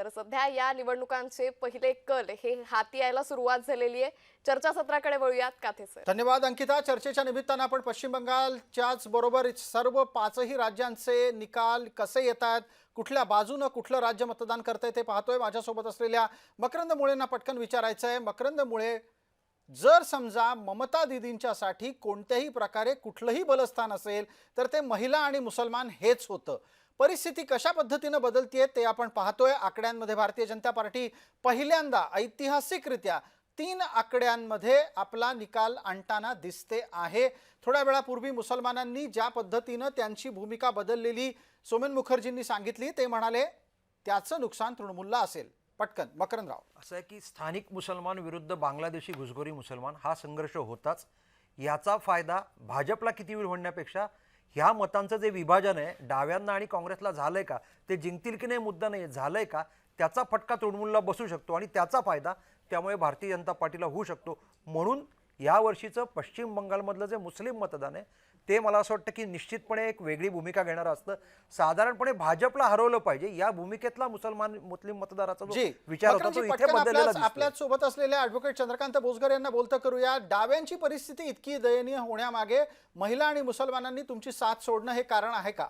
तर सध्या या निवडणुकांचे पहिले कल हे हाती यायला सुरुवात झालेली आहे. चर्चासत्राकडे वळूयात काथे सर. धन्यवाद अंकिता. चर्चेच्या निमित्तानं आपण पश्चिम बंगालच्याच बरोबर सर्व पाचही राज्यांचे निकाल कसे येतात, कुठल्या बाजूनं कुठलं राज्य मतदान करतंय ते पाहतोय. माझ्यासोबत असलेल्या मकरंद मुळेंना पटकन विचारायचं आहे. मकरंद मुळे, जर समजा ममता दीदींच्यासाठी कोणत्याही प्रकारे कुठलंही बलस्थान असेल तर ते महिला आणि मुसलमान हेच होतं. परिस्थिती कशा पद्धतीने बदलतीये ते आपण पाहतोय. आकड्यांमध्ये भारतीय जनता पार्टी पहिल्यांदा ऐतिहासिकरित्या 3 आकड्यांमध्ये आपला निकाल आणताना दिसते आहे. थोड्या वेळापूर्वी मुसलमानांनी ज्या पद्धतीने त्यांची भूमिका बदललेली सोमेन मुखर्जींनी सांगितली, ते म्हणाले त्याचं नुकसान तृणमूलला असेल. पटकन मकरंदराव. असं आहे की स्थानिक मुसलमान विरुद्ध बांगलादेशी घुसखोरी मुसलमान हा संघर्ष होताच. याचा फायदा भाजपला किती होईल म्हणण्यापेक्षा ह्या मतांचं जे विभाजन आहे डाव्यांना आणि काँग्रेसला झालंय का, ते जिंकतील की नाही मुद्दा नाही, झालंय का, त्याचा फटका तृणमूलला बसू शकतो आणि त्याचा फायदा त्यामुळे भारतीय जनता पार्टीला होऊ शकतो. म्हणून यावर्षीचं पश्चिम बंगालमधलं जे मुस्लिम मतदान आहे ते मला असं वाटतं की निश्चितपणे एक वेगळी भूमिका घेणारं असतं. साधारणपणे भाजपला हरवलं पाहिजे या भूमिकेतला मुस्लिम मतदाराचा जो विचार होता तो इथे बदललेला दिसतो. आपल्या सोबत असलेल्या ॲडव्होकेट चंद्रकांत बोसगर यांना बोलतं करूया. डाव्यांची परिस्थिती इतकी दयनीय होण्यामागे महिला आणि मुसलमानांनी तुमची साथ सोडणं हे कारण आहे का?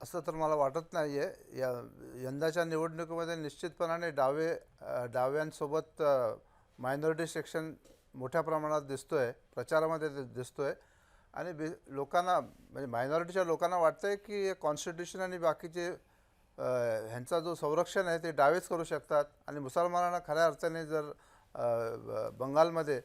असं तर मला वाटत नाही आहे. यंदाच्या निवडणुकीमध्ये निश्चितपणाने डाव्यांसोबत मायनॉरिटी सेक्शन मोठ्या प्रमाणात दिसतोय, प्रचारामध्ये दिसतोय. आणि लोकांना म्हणजे मायनॉरिटीच्या लोकांना वाटतंय की कॉन्स्टिट्यूशन आणि बाकीचे ह्यांचा जो संरक्षण आहे ते डावेच करू शकतात. आणि मुसलमानांना खऱ्या अर्थाने जर बंगालमध्ये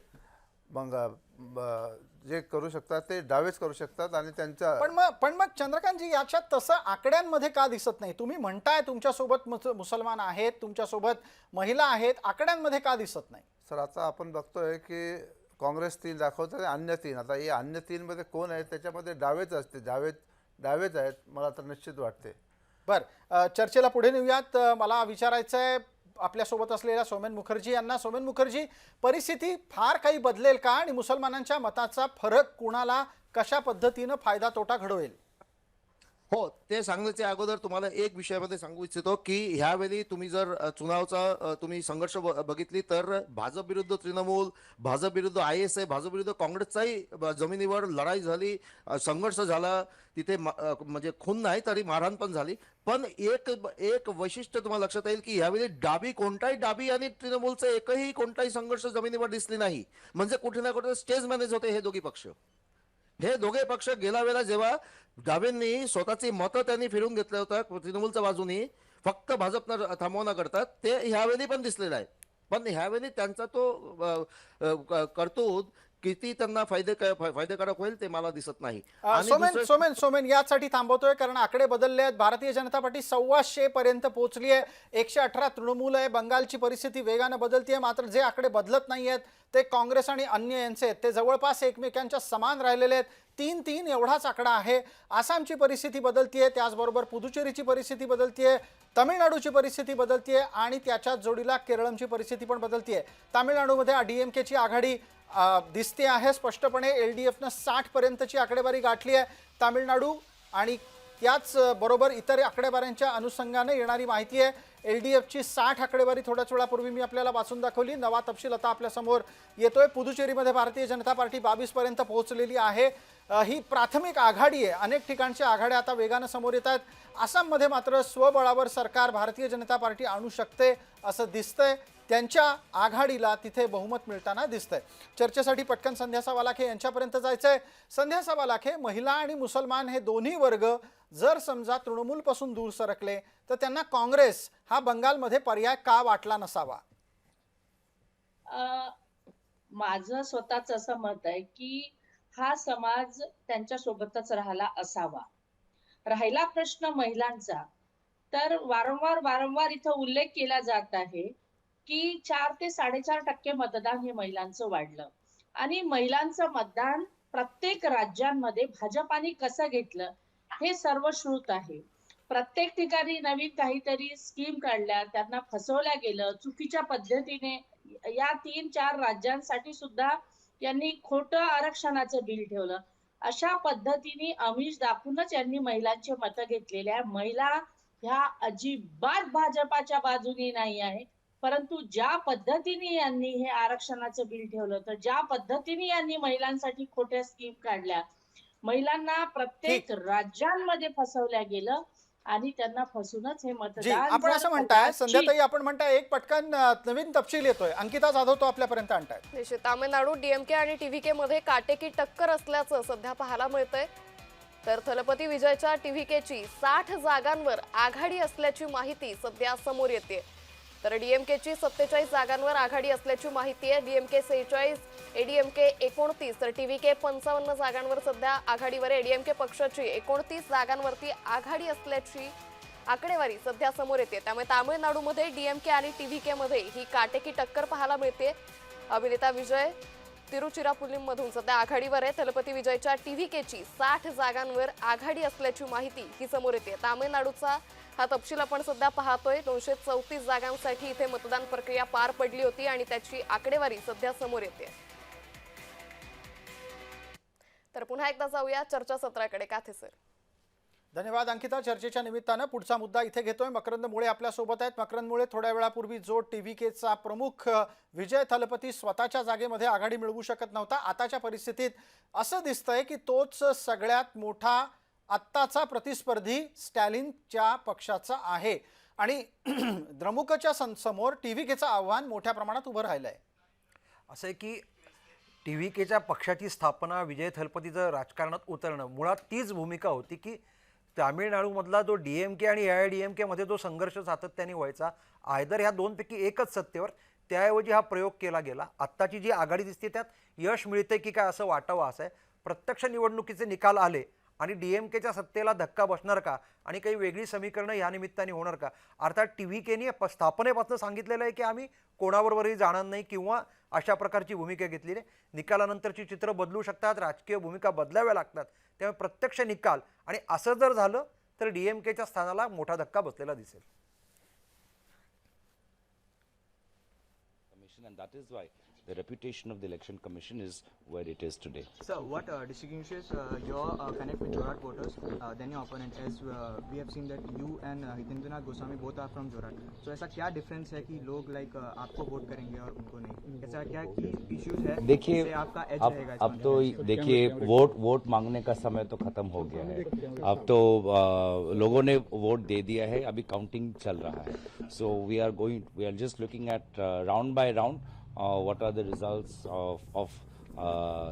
जे करू शकतात ते डावेच करू शकतात. आणि त्यांच्या पण मग चंद्रकांतजी, याच्यात तसं आकड्यांमध्ये का दिसत नाही? तुम्ही म्हणताय तुमच्यासोबत मुसलमान आहेत, तुमच्यासोबत महिला आहेत, आकड्यांमध्ये का दिसत नाही? सर, आता आपण बघतोय की काँग्रेस 3 दाखवतं आणि अन्य 3. आता हे अन्य 3मध्ये कोण आहे? त्याच्यामध्ये डावेच असते, डावेच आहेत मला तर निश्चित वाटते. बरं, चर्चेला पुढे नेऊयात. मला विचारायचं आहे आपल्यासोबत असलेल्या सोमेन मुखर्जी यांना. सोमेन मुखर्जी, परिस्थिती फार काही बदलेल का आणि मुसलमानांच्या मताचा फरक कुणाला कशा पद्धतीनं फायदा तोटा घडवेल? हो, ते सांगण्याच्या अगोदर तुम्हाला एक विषयामध्ये सांगू इच्छितो की ह्यावेळी तुम्ही जर चुनावचा तुम्ही संघर्ष बघितली तर भाजप विरुद्ध तृणमूल, भाजप विरुद्ध ISI, भाजप विरुद्ध काँग्रेसचाही जमिनीवर लढाई झाली, संघर्ष झाला. तिथे म्हणजे खून नाही तरी मारहाण पण झाली. पण एक वैशिष्ट्य तुम्हाला लक्षात येईल की यावेळी कोणताही डाबी आणि तृणमूलचा एकही कोणताही संघर्ष जमिनीवर दिसली नाही. म्हणजे कुठे ना कुठे स्टेज मॅनेज होते हे दोघी पक्ष. हे दोघे पक्ष गेल्या वेळेला जेव्हा डाव्यांनी स्वतःची मतं त्यांनी फिरून घेतलं होतं तृणमूलच्या बाजूनी फक्त भाजपनं थांबवणं करतात, ते ह्यावेळी पण दिसलेलं आहे. पण ह्यावेळी त्यांचा तो कर्तृत्व किती त्यांना फायदेकारक होईल ते मला दिसत नाही. सोमेन यासाठी थांबवतोय कारण आकडे बदलले आहेत. भारतीय जनता पार्टी 125 पर्यंत पोहोचली आहे. 118 तृणमूल आहे. बंगालची परिस्थिती वेगानं बदलतीये. मात्र जे आकडे बदलत नाही आहेत ते काँग्रेस आणि अन्य यांचे आहेत. ते जवळपास एकमेकांच्या समान राहिलेले आहेत. 3-3 एवढाच आकडा आहे. आसामची परिस्थिती बदलतीये, त्याचबरोबर पुदुचेरीची परिस्थिती बदलतीये, तमिळनाडूची परिस्थिती बदलतीये आणि त्याच्याच जोडीला केरळची परिस्थिती पण बदलतीये. तामिळनाडूमध्ये DMKची आघाडी दिसते आहे स्पष्टपणे. LDFनं 60 पर्यंतची आकडेवारी गाठली आहे. तामिळनाडू आणि त्याच बरोबर इतर आकडेवाऱ्यांच्या अनुषंगाने येणारी माहिती आहे. LDFची 60 आकडेवारी थोड्याच वेळापूर्वी मी आपल्याला वाचून दाखवली. नवा तपशील आता आपल्यासमोर येतोय. पुदुचेरीमध्ये भारतीय जनता पार्टी 22 पर्यंत पोहोचलेली आहे. ही प्राथमिक आघाडी आहे. अनेक ठिकाणच्या आघाड्या आता वेगानं समोर येत आहेत. आसाममध्ये मात्र स्वबळावर सरकार भारतीय जनता पार्टी आणू शकते असं दिसतंय. त्यांच्या आघाडीला तिथे बहुमत मिळताना दिसतंय. चर्चेसाठी पटकन संध्या वालाखे यांच्यापर्यंत जायचंय. संध्या वालाखे, महिला आणि मुसलमान हे दोन्ही वर्ग जर समजा तृणमूलपासून दूर सरकले तर त्यांना काँग्रेस हा बंगालमध्ये पर्याय का वाटला नसावा? माझं स्वतःच असं मत आहे की हा समाज त्यांच्या सोबतच राहिला असावा. राहिला प्रश्न महिलांचा, तर वारंवार इथं उल्लेख केला जात आहे की 4 ते 4.5% मतदान हे महिलांचं वाढलं. आणि महिलांचं मतदान प्रत्येक राज्यांमध्ये भाजपाने कसं घेतलं हे सर्वश्रुत आहे. प्रत्येक ठिकाणी नवीन काहीतरी स्कीम काढल्या, त्यांना फसवल्या गेलं चुकीच्या पद्धतीने. या 3-4 राज्यांसाठी सुद्धा यांनी खोटं आरक्षणाचं बिल ठेवलं. अशा पद्धतीने आमिष दाखवूनच यांनी महिलांचे मतं घेतलेले आहे. महिला ह्या अजिबात भाजपाच्या बाजूनी नाही आहे. परंतु ज्या पद्धतीने यांनी हे आरक्षणाचं बिल ठेवलं होतं, ज्या पद्धतीने यांनी महिलांसाठी खोट्या स्कीम काढल्या, महिलांना प्रत्येक राज्यांमध्ये फसवल्या गेलं आणि त्यांना फसूनच हे जी मतदान आपण जर असं म्हणताय कदाचित- संध्याताई, आपण म्हणताय एक पटकन नवीन तपशील येतोय. अंकिता जाधव तो आपल्यापर्यंत आणतायत. निश्चित तामिळनाडू डीएमके आणि टीव्हीके मध्ये काटेकी टक्कर असल्याचं सध्या पाहायला मिळतंय. तर थलपती विजयच्या टीव्हीकेची 60 जागांवर आघाडी असल्याची माहिती सध्या समोर येते. तर डीएमकेची 47 जागांवर आघाडी असल्याची माहिती आहे. डीएमके 46, एडीएमके 29, तर टीव्हीके 55 जागांवर सध्या आघाडीवर आहे. एडीएमके पक्षाची 29 जागांवरती आघाडी असल्याची आकडेवारी सध्या समोर येते. त्यामुळे तामिळनाडूमध्ये डीएमके आणि टीव्हीके मध्ये ही काटेकी टक्कर पाहायला मिळते. अभिनेता विजय तिरुचिरापल्ली मधून सध्या आघाडीवर आहे. थलपती विजयच्या टीव्हीकेची 60 जागांवर आघाडी असल्याची माहिती ही समोर येते. तामिळनाडूचा हा तपशील आपण सध्या पाहतोय. 234 जागांसाठी इथे मतदान प्रक्रिया पार पडली होती आणि त्याची आकडेवारी सध्या समोर येते. तर पुन्हा एकदा जाऊया चर्चासत्राकडे. काथे सर. धन्यवाद अंकिता. चर्चेच्या निमित्तानं पुढचा मुद्दा इथे घेतोय. मकरंद मुळे आपल्या सोबत आहेत. मकरंद मुळे, थोड्या वेळापूर्वी जो टीव्हीकेचा प्रमुख विजय थलपती स्वतःच्या जागेमध्ये आघाडी मिळवू शकत नव्हता, आताच्या परिस्थितीत असं दिसतंय की तोच सगळ्यात मोठा आत्ताचा प्रतिस्पर्धी स्टॅलिनच्या पक्षाचा आहे आणि द्रमुकच्या समोर टीव्हीकेचं आव्हान मोठ्या प्रमाणात उभं राहिलंय. असं आहे की टीव्हीकेच्या पक्षाची स्थापना, विजय थलपतीचं राजकारणात उतरणं, मुळात तीच भूमिका होती की तामिळनाडूमधला जो डीएमके आणि एआयडीएमके मध्ये जो संघर्ष सातत्याने व्हायचा, आयदर ह्या दोनपैकी एकच सत्तेवर, त्याऐवजी हा प्रयोग केला गेला. आत्ताची जी आघाडी दिसते त्यात यश मिळते की काय असं वाटावं असं आहे. प्रत्यक्ष निवडणुकीचे निकाल आले आणि डीएमकेच्या सत्तेला धक्का बसणार का आणि काही वेगळी समीकरणं या निमित्ताने होणार का? अर्थात टीव्हीकेने स्थापनेपासून सांगितलेलं आहे की आम्ही कोणाबरोबरही जाणार नाही किंवा अशा प्रकारची भूमिका घेतलेली आहे. निकालानंतरची चित्र बदलू शकतात, राजकीय भूमिका बदलाव्या लागतात. त्यामुळे प्रत्यक्ष निकाल आणि असं जर झालं तर डीएमकेच्या स्थानाला मोठा धक्का बसलेला दिसेल. And that is why the reputation of the election commission is where it is today. Sir, what distinguishes your connect with Jorhat voters than your opponent? As we have seen that you and Hitendra Goswami both are from Jorhat. So ऐसा क्या difference है कि लोग like आपको vote करेंगे और उनको नहीं? ऐसा क्या इश्यूज है? देखिए जिससे आपका edge रहेगा इस अब तो देखिए वोट मांगने का समय तो खत्म हो गया है. अब तो लोगों ने वोट दे दिया है, अभी काउंटिंग चल रहा है. So we are just looking at round by round what are the results of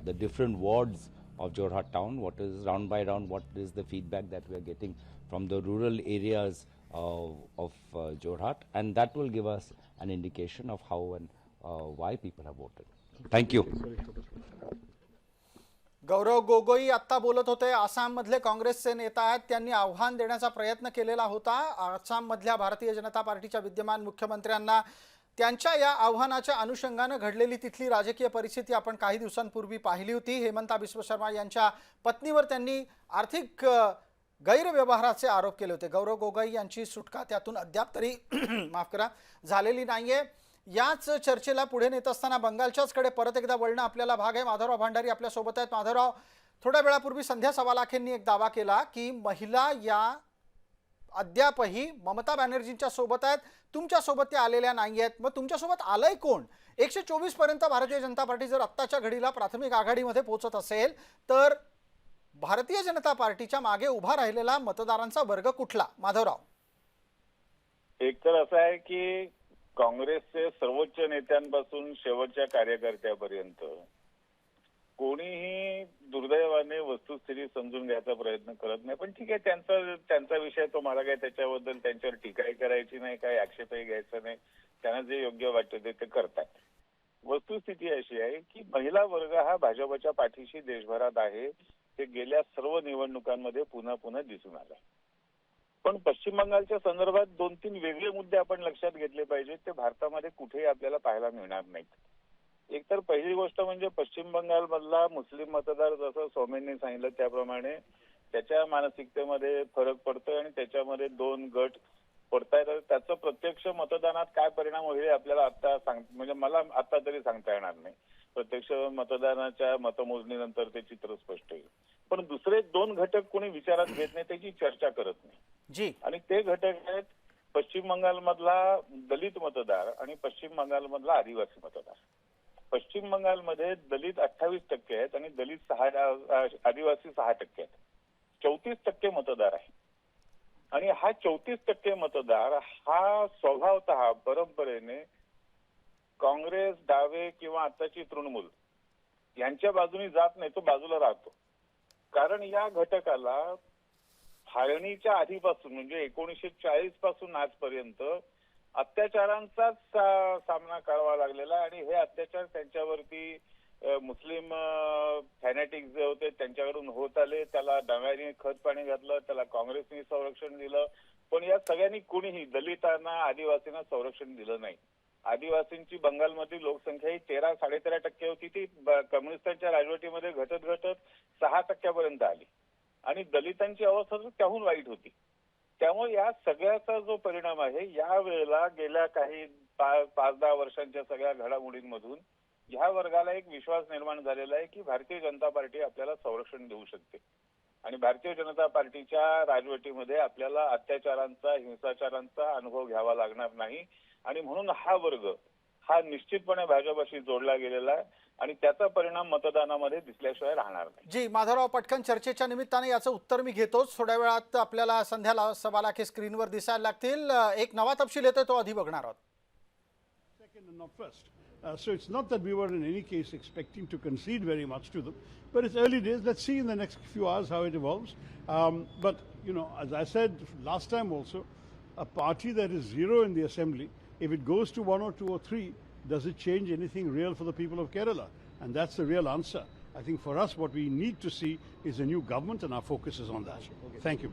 the different wards of Jorhat town, what is round by round, what is the feedback that we are getting from the rural areas of Jorhat, and that will give us an indication of how and why people have voted. Thank you. Gaurav Gogoi आत्ता बोलत होते. आसाममधले काँग्रेसचे नेता आहेत, त्यांनी आव्हान देण्याचा प्रयत्न केलेला होता आसाममधल्या भारतीय जनता पार्टीच्या विद्यमान मुख्यमंत्र्यांना. त्यांच्या या आव्हानाच्या अनुषंगानं घडलेली तिथली राजकीय परिस्थिती आपण काही दिवसांपूर्वी पाहिली होती. हेमंता बिस्व शर्मा यांच्या पत्नीवर त्यांनी आर्थिक गैरव्यवहाराचे आरोप केले होते. गौरव गोगोई यांची सुटका त्यातून अद्याप तरी माफ करा झालेली नाहीये. याच चर्चेला पुढे नेत असताना बंगालच्याच कडे परत एकदा वळणं आपल्याला भाग आहे. माधवराव भांडारी आपल्या सोबत आहेत. माधवराव, थोड्या वेळापूर्वी संध्या सवालाखेंनी एक दावा केला की महिला या अद्यापही ममता बॅनर्जींच्या सोबत आहेत, तुमच्या सोबत ते आलेल्या नाही आहेत. मग तुमच्यासोबत आलंय कोण? 124 पर्यंत भारतीय जनता पार्टी जर आत्ताच्या घडीला प्राथमिक आघाडीमध्ये पोहोचत असेल तर भारतीय जनता पार्टीच्या मागे उभा राहिलेला मतदारांचा वर्ग कुठला? माधवराव, एक तर असं आहे की काँग्रेसचे सर्वोच्च नेत्यांपासून शेवटच्या कार्यकर्त्यापर्यंत कोणीही दुर्दैवाने वस्तुस्थिती समजून घ्यायचा प्रयत्न करत नाही. पण ठीक आहे, त्यांचा विषय तो. मला काय त्याच्याबद्दल त्यांच्यावर टीकाही करायची नाही, काही आक्षेपही घ्यायचा नाही. त्यांना जे योग्य वाटतं ते करतात. वस्तुस्थिती अशी आहे की महिला वर्ग हा भाजपच्या पाठीशी देशभरात आहे. ते गेल्या सर्व निवडणुकांमध्ये पुन्हा पुन्हा दिसून आलं. पण पश्चिम बंगालच्या संदर्भात 2-3 वेगळे मुद्दे आपण लक्षात घेतले पाहिजेत. ते भारतामध्ये कुठेही आपल्याला पाहायला मिळणार नाहीत. एक तर पहिली गोष्ट म्हणजे पश्चिम बंगाल मधला मुस्लिम मतदार, जसं सौम्यने सांगितलं त्याप्रमाणे त्याच्या मानसिकतेमध्ये फरक पडतोय आणि त्याच्यामध्ये 2 गट पडतायत. त्याचं प्रत्यक्ष मतदानात काय परिणाम होईल आपल्याला आता म्हणजे मला आता तरी सांगता येणार नाही. प्रत्यक्ष मतदानाच्या मतमोजणीनंतर ते चित्र स्पष्ट होईल. पण दुसरे 2 घटक कोणी विचारात घेत नाही, त्याची चर्चा करत नाही. जी आणि ते घटक आहेत पश्चिम बंगालमधला दलित मतदार आणि पश्चिम बंगालमधला आदिवासी मतदार. पश्चिम बंगालमध्ये दलित 28% आहेत आणि आदिवासी 6% आहेत. 34% मतदार आहे. आणि हा 34% मतदार हा स्वभावतः परंपरेने काँग्रेस, डावे किंवा आताची तृणमूल यांच्या बाजूने जात नाही, तो बाजूला राहतो. कारण या घटकाला फाळणीच्या आधीपासून म्हणजे 1940 पासून आजपर्यंत अत्याचारांचाच सामना करावा लागलेला आहे. आणि हे अत्याचार त्यांच्यावरती मुस्लिम फॅनेटिक्स जे होते त्यांच्याकडून होत आले. त्याला डाव्याने खत पाणी घातलं, त्याला काँग्रेसने संरक्षण दिलं, पण या सगळ्यांनी कुणीही दलितांना, आदिवासींना संरक्षण दिलं नाही. आदिवासींची बंगालमधील लोकसंख्या ही 13-13.5% होती, ती कम्युनिस्टांच्या राजवटीमध्ये घटत घटत 6% आली आणि दलितांची अवस्था त्याहून वाईट होती. त्यामुळे या सगळ्याचा जो परिणाम आहे या वेळेला गेल्या काही 5-10 वर्षांच्या सगळ्या घडामोडींमधून ह्या वर्गाला एक विश्वास निर्माण झालेला आहे की भारतीय जनता पार्टी आपल्याला संरक्षण देऊ शकते आणि भारतीय जनता पार्टीच्या राजवटीमध्ये आपल्याला अत्याचारांचा, हिंसाचारांचा अनुभव घ्यावा लागणार नाही. आणि म्हणून हा वर्ग हा निश्चितपणे भाजपशी जोडला गेलेला आहे आणि त्याचा परिणाम मतदानामध्ये दिसल्याशिवाय राहणार नाही. जी माधवराव, पटकन चर्चेच्या निमित्ताने याचं उत्तर मी घेतोच. थोड्या वेळात आपल्याला संध्या सवालाखे स्क्रीनवर दिसायला लागतील. एक नवा तपशील येतोय, तो आधी बघणार आहोत. Second and not first. So it's not that we were in any case expecting to concede very much to them, but it's early days. Let's see in the next few hours how it evolves. But, you know, as I said last time also, a party that is zero in the assembly, if it goes to 1 or 2 or 3, does it change anything real for the people of Kerala? And that's the real answer. I think for us what we need to see is a new government and our focus is on that. Thank you.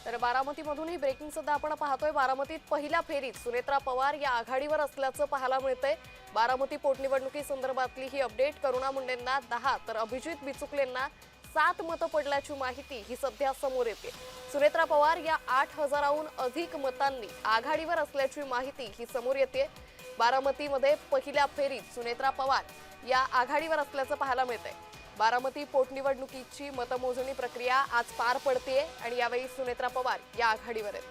तर बारामतीमधूनही breaking सुद्धा आपण पाहतोय. बारामतीत पहिल्या फेरीत सुनेत्रा पवार या आघाडीवर असल्याचं पाहायला मिळतंय. बारामती पोटनिवडणुकी संदर्भातली ही अपडेट. करुणा मुंडेंना 10 तर अभिजित बिचुकलेंना 7 मतं पडल्याची माहिती ही सध्या समोर येते. सुनेत्रा पवार या 8,000हून अधिक मतांनी आघाडीवर असल्याची माहिती ही समोर येते. बारामतीमध्ये पहिल्या फेरीत सुनेत्रा पवार या आघाडीवर असल्याचं पाहायला मिळतंय. बारामती पोटनिवडणुकीची मतमोजणी प्रक्रिया आज पार पडतेय आणि यावेळी सुनेत्रा पवार या आघाडीवर आहेत.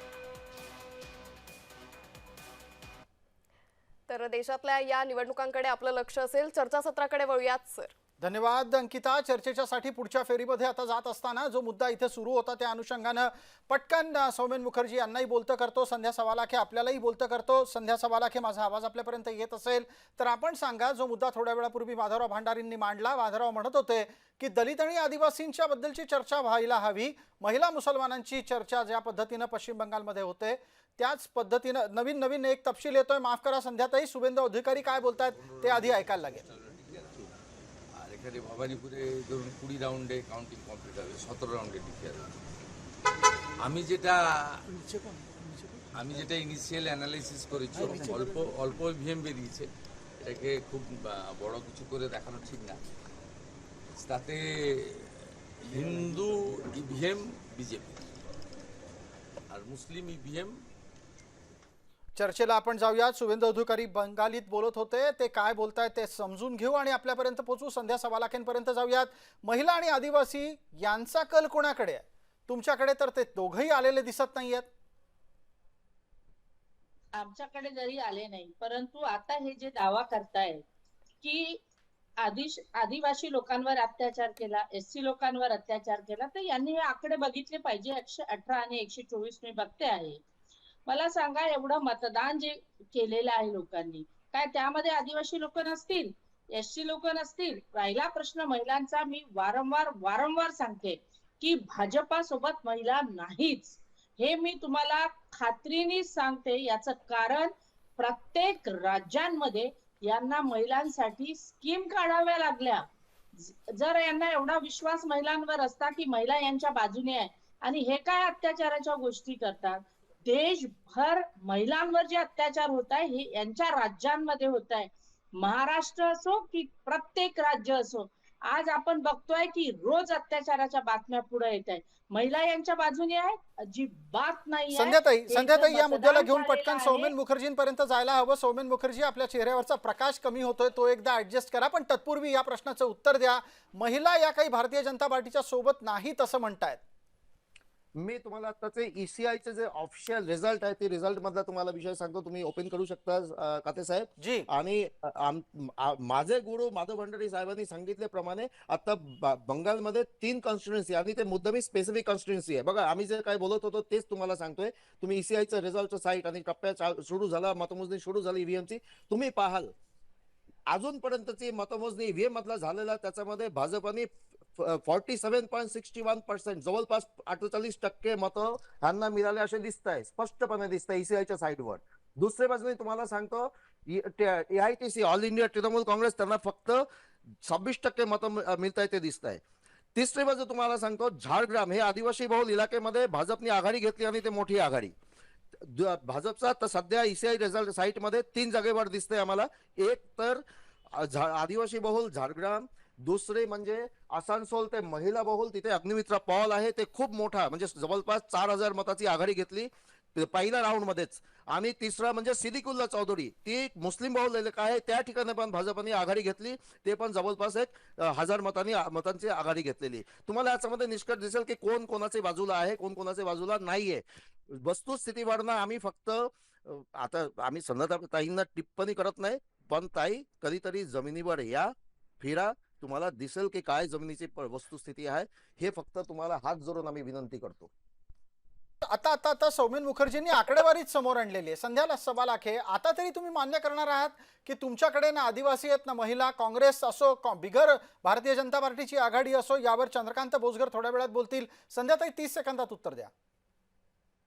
तर देशातल्या या निवडणुकांकडे आपलं लक्ष असेल. चर्चासत्राकडे वळूयात सर. धन्यवाद अंकिता. चर्चेच्यासाठी पुढच्या फेरीमध्ये आता जात असताना जो मुद्दा इथे सुरू होता त्या अनुषंगानं पटकन सौमेन मुखर्जी यांनाही बोलतं करतो, संध्या सवालाखे आपल्यालाही बोलतं करतो. संध्या सवालाखे, माझा आवाज आपल्यापर्यंत येत असेल तर आपण सांगा, जो मुद्दा थोड्या वेळापूर्वी माधवराव भांडारींनी मांडला. माधवराव म्हणत होते की दलित आणि आदिवासींच्या बद्दलची चर्चा व्हायला हवी. महिला मुसलमानांची चर्चा ज्या पद्धतीनं पश्चिम बंगालमध्ये होते त्याच पद्धतीनं नवीन एक तपशील येतोय. माफ करा संध्याताई, शुभेंदू अधिकारी काय बोलतायत ते आधी ऐकायला लागेल. এখানে ভবানীপুরে ধরুন 20 রাউন্ডে কাউন্টিং কমপ্লিট হবে, 17 রাউন্ডে ডিক্লেয়ার হবে। আমি যেটা ইনিশিয়াল অ্যানালাইসিস করেছি, অল্প ইভিএম বেরিয়েছে, এটাকে খুব বড় কিছু করে দেখানো ঠিক না। তাতে হিন্দু ইভিএম বিজেপি আর মুসলিম ইভিএম। चर्चेला आपण जाऊयात. शुभेंदू अधिकारी बंगालीत बोलत होते, ते काय बोलतायत ते समजून घेऊ आणि आपल्यापर्यंत पोहोचू. संध्या सवालाखेंपर्यंत जाऊयात. महिला आणि आदिवासी यांचा कल कोणाकडे आहे? तुमच्याकडे तर ते दोघंही आलेले दिसत नाहीयेत. आमच्याकडे जरी आले नाही, परंतु आता हे जे दावा करतायत की आदिवासी लोकांवर अत्याचार केला, एससी लोकांवर अत्याचार केला, तर यांनी हे आकडे बघितले पाहिजे. 118 आणि 124 मी बघते आहे. मला सांगा, एवढं मतदान जे केलेलं आहे लोकांनी, काय त्यामध्ये आदिवासी लोक नसतील, एससी लोक नसतील? राहिला प्रश्न महिलांचा, मी वारंवार सांगते की भाजपा सोबत महिला नाहीच. हे मी तुम्हाला खात्रीने सांगते. याचं कारण प्रत्येक राज्यांमध्ये यांना महिलांसाठी स्कीम काढाव्या लागल्या. जर यांना एवढा विश्वास महिलांवर असता की महिला यांच्या बाजूने आहे, आणि हे काय अत्याचाराच्या गोष्टी करतात, देशभर महिलांवर जे अत्याचार होत आहे हे यांच्या राज्यांमध्ये होत आहे. महाराष्ट्र असो की प्रत्येक राज्य असो, आज आपण बघतोय की रोज अत्याचाराच्या बातम्या पुढे येत आहेत. महिला यांच्या बाजूने आहे अजिबात नाही. संध्याताई या मुद्द्याला घेऊन पटकन आहे सौमेन मुखर्जींपर्यंत जायला हवं. सौमेन मुखर्जी, आपल्या चेहऱ्यावरचा प्रकाश कमी होतोय, तो एकदा ऍडजस्ट करा. पण तत्पूर्वी या प्रश्नाचं उत्तर द्या. महिला या काही भारतीय जनता पार्टीच्या सोबत नाहीत असं म्हणतायत. मी तुम्हाला आताचे ईसीआयचे जे ऑफिशियल रिझल्ट आहे ते रिझल्ट मधला तुम्हाला विषय सांगतो. तुम्ही ओपन करू शकता काते साहेब जी. आणि माझे गुरु माधव भंडारी साहेबांनी सांगितल्याप्रमाणे आता बंगालमध्ये 3 कॉन्स्टिट्युएन्सी आणि ते मुद्दामी स्पेसिफिक कॉन्स्टिट्युएन्सी आहे. बघा, आम्ही जे काय बोलत होतो तेच तुम्हाला सांगतोय. तुम्ही ईसीआयचं रिझल्टचं साईट आणि टप्प्या सुरू झाला, मतमोजणी सुरू झाली ईव्हीएमची, तुम्ही पाहाल अजूनपर्यंतची मतमोजणी ईव्हीएम मधला झालेला त्याच्यामध्ये भाजपने 47.61% जवळपास 48% मतं यांना मिळाले असे दिसत आहे, स्पष्टपणे दिसत आहे ईसीआयच्या साईडवर. दुसऱ्या बाजूने तुम्हाला सांगतो एआयटीसी ऑल इंडिया तृणमूल काँग्रेस त्यांना फक्त 26% मतं मिळत आहे ते दिसत आहे. तिसरी बाजू तुम्हाला सांगतो झारग्राम हे आदिवासी बहुल इलाक्यामध्ये भाजपने आघाडी घेतली आणि ते मोठी आघाडी. भाजपचा तर सध्या ईसीआय रिझल्ट साईट मध्ये 3 जागेवर दिसतंय आम्हाला. एक तर आदिवासी बहुल झारग्राम, दुसरे म्हणजे आसानसोल ते महिला बहुल, तिथे अग्निमित्रा पॉल आहे, ते खूप मोठा म्हणजे जवळपास 4000 मताची आघाडी घेतली पहिल्या राऊंड मध्येच. आणि तिसरा म्हणजे सिद्दीकुल्ला चौधरी, ती मुस्लिम बहुल इलाका आहे, त्या ठिकाणी पण भाजपने आघाडी घेतली, ते पण जवळपास 1000 मतांची आघाडी घेतलेली. तुम्हाला याच्यामध्ये निष्कर्ष दिसेल की कोण कोणाच्या बाजूला आहे, कोण कोणाच्या बाजूला नाहीये. वस्तुस्थितीवरनं आम्ही फक्त आता आम्ही ताईंना टिप्पणी करत नाही, पण ताई कधीतरी जमिनीवर या, फिरा, तुम्हाला दिसेल की काय जमिनीची वस्तुस्थिती आहे. हे फक्त तुम्हाला हात जोडून आम्ही विनंती करतो. आता सौमेन मुखर्जींनी आकडेवारीच समोर आणलेली आहे. संध्याला 1.25 लाख आहे. आता तरी तुम्ही मान्य करणार आहात की तुमच्याकडे ना आदिवासी आहेत ना महिला, काँग्रेस असो, बिगर भारतीय जनता पार्टीची आघाडी असो, यावर चंद्रकांत बोजगर थोड्या वेळात बोलतील. संध्याताई 30 सेकंदात उत्तर द्या.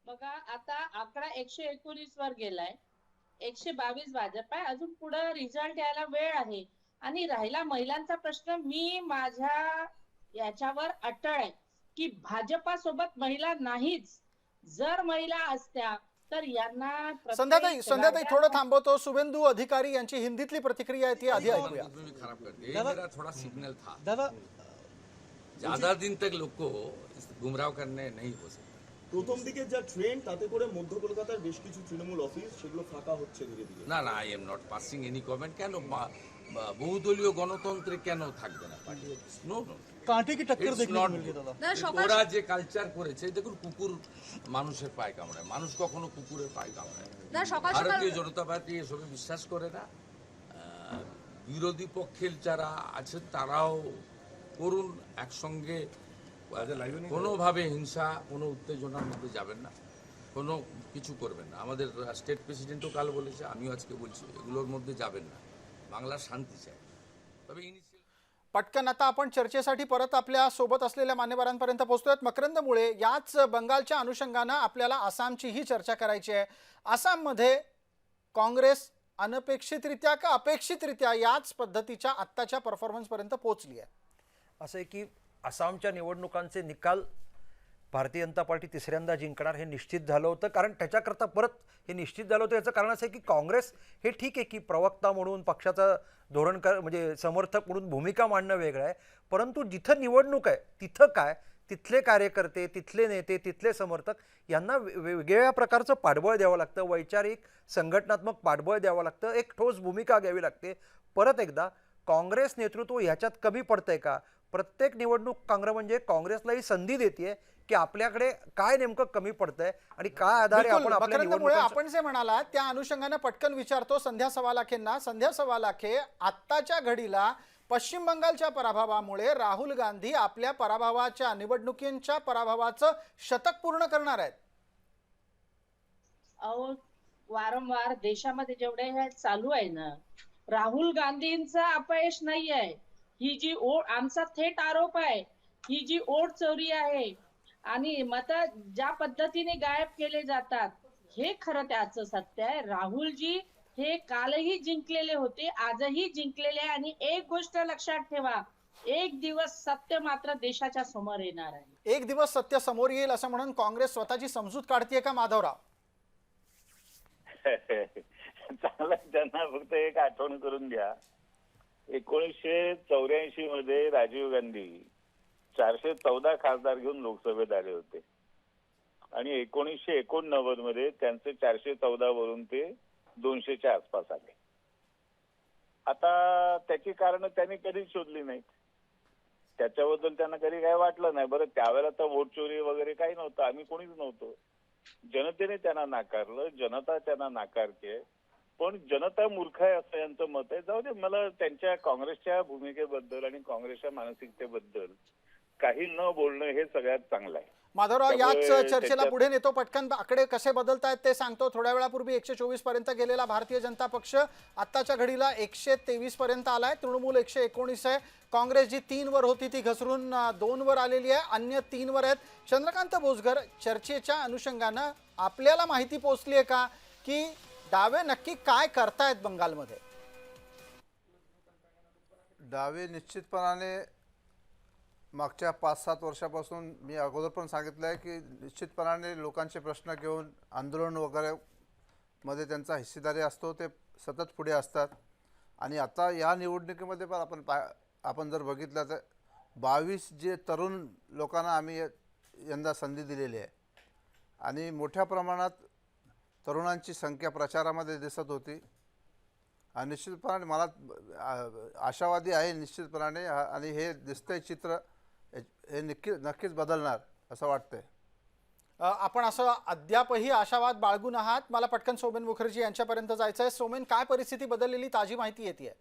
बघा, आता आकडा 119 वर गेलाय, 122 भाजप आहे, अजून पुढे रिझल्ट यायला वेळ आहे. आणि राहिला महिलांचा प्रश्न, मी माझ्या याच्यावर अटळ आहे की भाजपासोबत महिला नाहीच. जर महिला असत्या तर यांना संध्याताई थोडं थांबवतो. शुभेंदू अधिकारी यांची हिंदीतली प्रतिक्रिया आहे, ती आधी ऐकूया. खराब करते ये मेरा थोड़ा सिग्नल था दादा, ज्यादा दिन तक लोग को गुमराह करने नहीं हो सकता। প্রথম দিকে যা ট্রেন্ড তাতে করে মধ্য কলকাতার বেশ কিছু তৃণমূল অফিস সেগুলো ফাঁকা হচ্ছে ধীরে ধীরে। না না, I am not passing any comment. কেন বহুদলীয় গণতন্ত্রে কেন থাকবে না পার্টি? নো নো, কাঁটে কি টক্কর দেখতে মিলবে দাদা? ওরা যে কালচার করেছে, দেখুন কুকুর মানুষের পায়ে কামড়ায়, মানুষ কখনো কুকুরের পায়ে কামড়ায়। ভারতীয় জনতা পার্টি এসবে বিশ্বাস করে না। বিরোধী পক্ষের যারা আছে তারাও করুন, একসঙ্গে কোনোভাবে হিংসা, কোনো উত্তেজনার মধ্যে যাবেন না, কোনো কিছু করবেন না। আমাদের স্টেট প্রেসিডেন্টও কাল বলেছে, আমিও আজকে বলছি, এগুলোর মধ্যে যাবেন না। বাংলার শান্তি চাই। তবে पटकन आता आपण चर्चेसाठी परत आपल्या सोबत असलेल्या मान्यवरांपर्यंत पोहोचतोय. मकरंद मुळे, याच बंगालच्या अनुषंगानं आपल्याला आसामचीही चर्चा करायची आहे. आसाममध्ये काँग्रेस अनपेक्षितरित्या का अपेक्षितरित्या याच पद्धतीच्या आत्ताच्या परफॉर्मन्सपर्यंत पोहोचली आहे. असं आहे की आसामच्या निवडणुकांचे निकाल भारतीय जनता पार्टी तिसऱ्यांदा जिंकणार हे निश्चित झालं होतं. कारण त्याच्याकरता परत हे निश्चित झालं होतं याचं कारण असं आहे की काँग्रेस हे ठीक आहे की प्रवक्ता म्हणून पक्षाचा धोरणकार म्हणजे समर्थक म्हणून भूमिका मांडणं वेगळं आहे, परंतु जिथं निवडणूक आहे तिथं काय तिथले कार्यकर्ते, तिथले नेते, तिथले समर्थक यांना वेगवेगळ्या प्रकारचं पाठबळ द्यावं लागतं, वैचारिक संघटनात्मक पाठबळ द्यावं लागतं, एक ठोस भूमिका घ्यावी लागते. परत एकदा काँग्रेस नेतृत्व ह्याच्यात कमी पडतंय का? प्रत्येक निवडणूक म्हणजे काँग्रेसलाही संधी देते की आपल्याकडे काय नेमकं कमी पडतंय आणि काय आधारे आपण आपल्या निवडणुकांचं. आपण जे म्हणाला त्या अनुषंगाने पटकन विचारतो संध्या 1.25 लाखेंना. संध्या 1.25 लाखे, आत्ताच्या घडीला पश्चिम बंगालच्या पराभवामुळे राहुल गांधी आपल्या पराभवाच्या निवडणुकींच्या पराभवाचं शतक पूर्ण करणार आहेत. अहो, वारंवार देशामध्ये जेवढे हे चालू आहे ना, राहुल गांधींचं अपयश नाही आहे. ही जी आमचा थेट आरोप आहे, ही जी ओट चोरी आहे आणि मत ज्या पद्धतीने गायब केले जातात, हे खरं त्याचं सत्य आहे. राहुलजी हे कालही जिंकलेले होते, आजही जिंकलेले आहे. आणि एक गोष्ट लक्षात ठेवा, एक दिवस सत्य मात्र देशाच्या समोर येणार आहे. एक दिवस सत्य समोर येईल असं म्हणून काँग्रेस स्वतःची समजूत काढतेय का माधवराव? चांगलं, त्यांना फक्त एक आठवण करून द्या, 1984 मध्ये राजीव गांधी 414 खासदार घेऊन लोकसभेत आले होते आणि 1989 मध्ये त्यांचे 414 वरून ते 200च्या आसपास आले. आता त्याची कारण त्यांनी कधीच शोधली नाहीत. त्याच्याबद्दल त्यांना कधी काय वाटलं नाही. बरं, त्यावेळेला तर वोट चोरी वगैरे काही नव्हतं, आम्ही कोणीच नव्हतो. जनतेने त्यांना नाकारलं, जनता त्यांना नाकारते. पण जनता मूर्ख आहे असं यांचं मत आहे. जाऊ दे, मला त्यांच्या काँग्रेसच्या भूमिकेबद्दल आणि काँग्रेसच्या मानसिकतेबद्दल काही न बोलणं हे सगळ्यात चांगलं आहे. माधवराव, याच त्यामुळे चर्चेला त्याच्यात- पुढे नेतो. पटकन आकडे कसे बदलतायत ते सांगतो. थोड्या वेळापूर्वी 124 पर्यंत गेलेला भारतीय जनता पक्ष आत्ताच्या घडीला 123 पर्यंत आलाय. तृणमूल 119 आहे. काँग्रेस जी 3 वर होती ती घसरून 2 वर आलेली आहे. अन्य 3 वर आहेत. चंद्रकांत भोसगर, चर्चेच्या अनुषंगानं आपल्याला माहिती पोहोचली आहे का की डावे नक्की काय करतायत बंगालमध्ये? डावे निश्चितपणाने मागच्या 5-7 वर्षापासून मी अगोदर पण सांगितलं आहे की निश्चितपणाने लोकांचे प्रश्न घेऊन आंदोलन वगैरे मध्ये त्यांचा हिस्सेदारी असतो. ते सतत पुढे असतात. आणि आता या निवडणुकीमध्ये पण आपण जर बघितलं तर 22 जे तरुण लोकांना आम्ही यंदा संधी दिलेली आहे आणि मोठ्या प्रमाणात तरुणांची संख्या प्रचारामध्ये दिसत होती. आणि निश्चितपणाने मला आशावादी आहे निश्चितपणाने. आणि हे दिसतंय चित्र हे नक्कीच बदलणार असं वाटतंय. आपण असं अद्यापही आशावाद बाळगून आहात. मला पटकन सोमेन मुखर्जी यांच्यापर्यंत जायचं आहे. सोमेन, काय परिस्थिती बदललेली ताजी माहिती येते?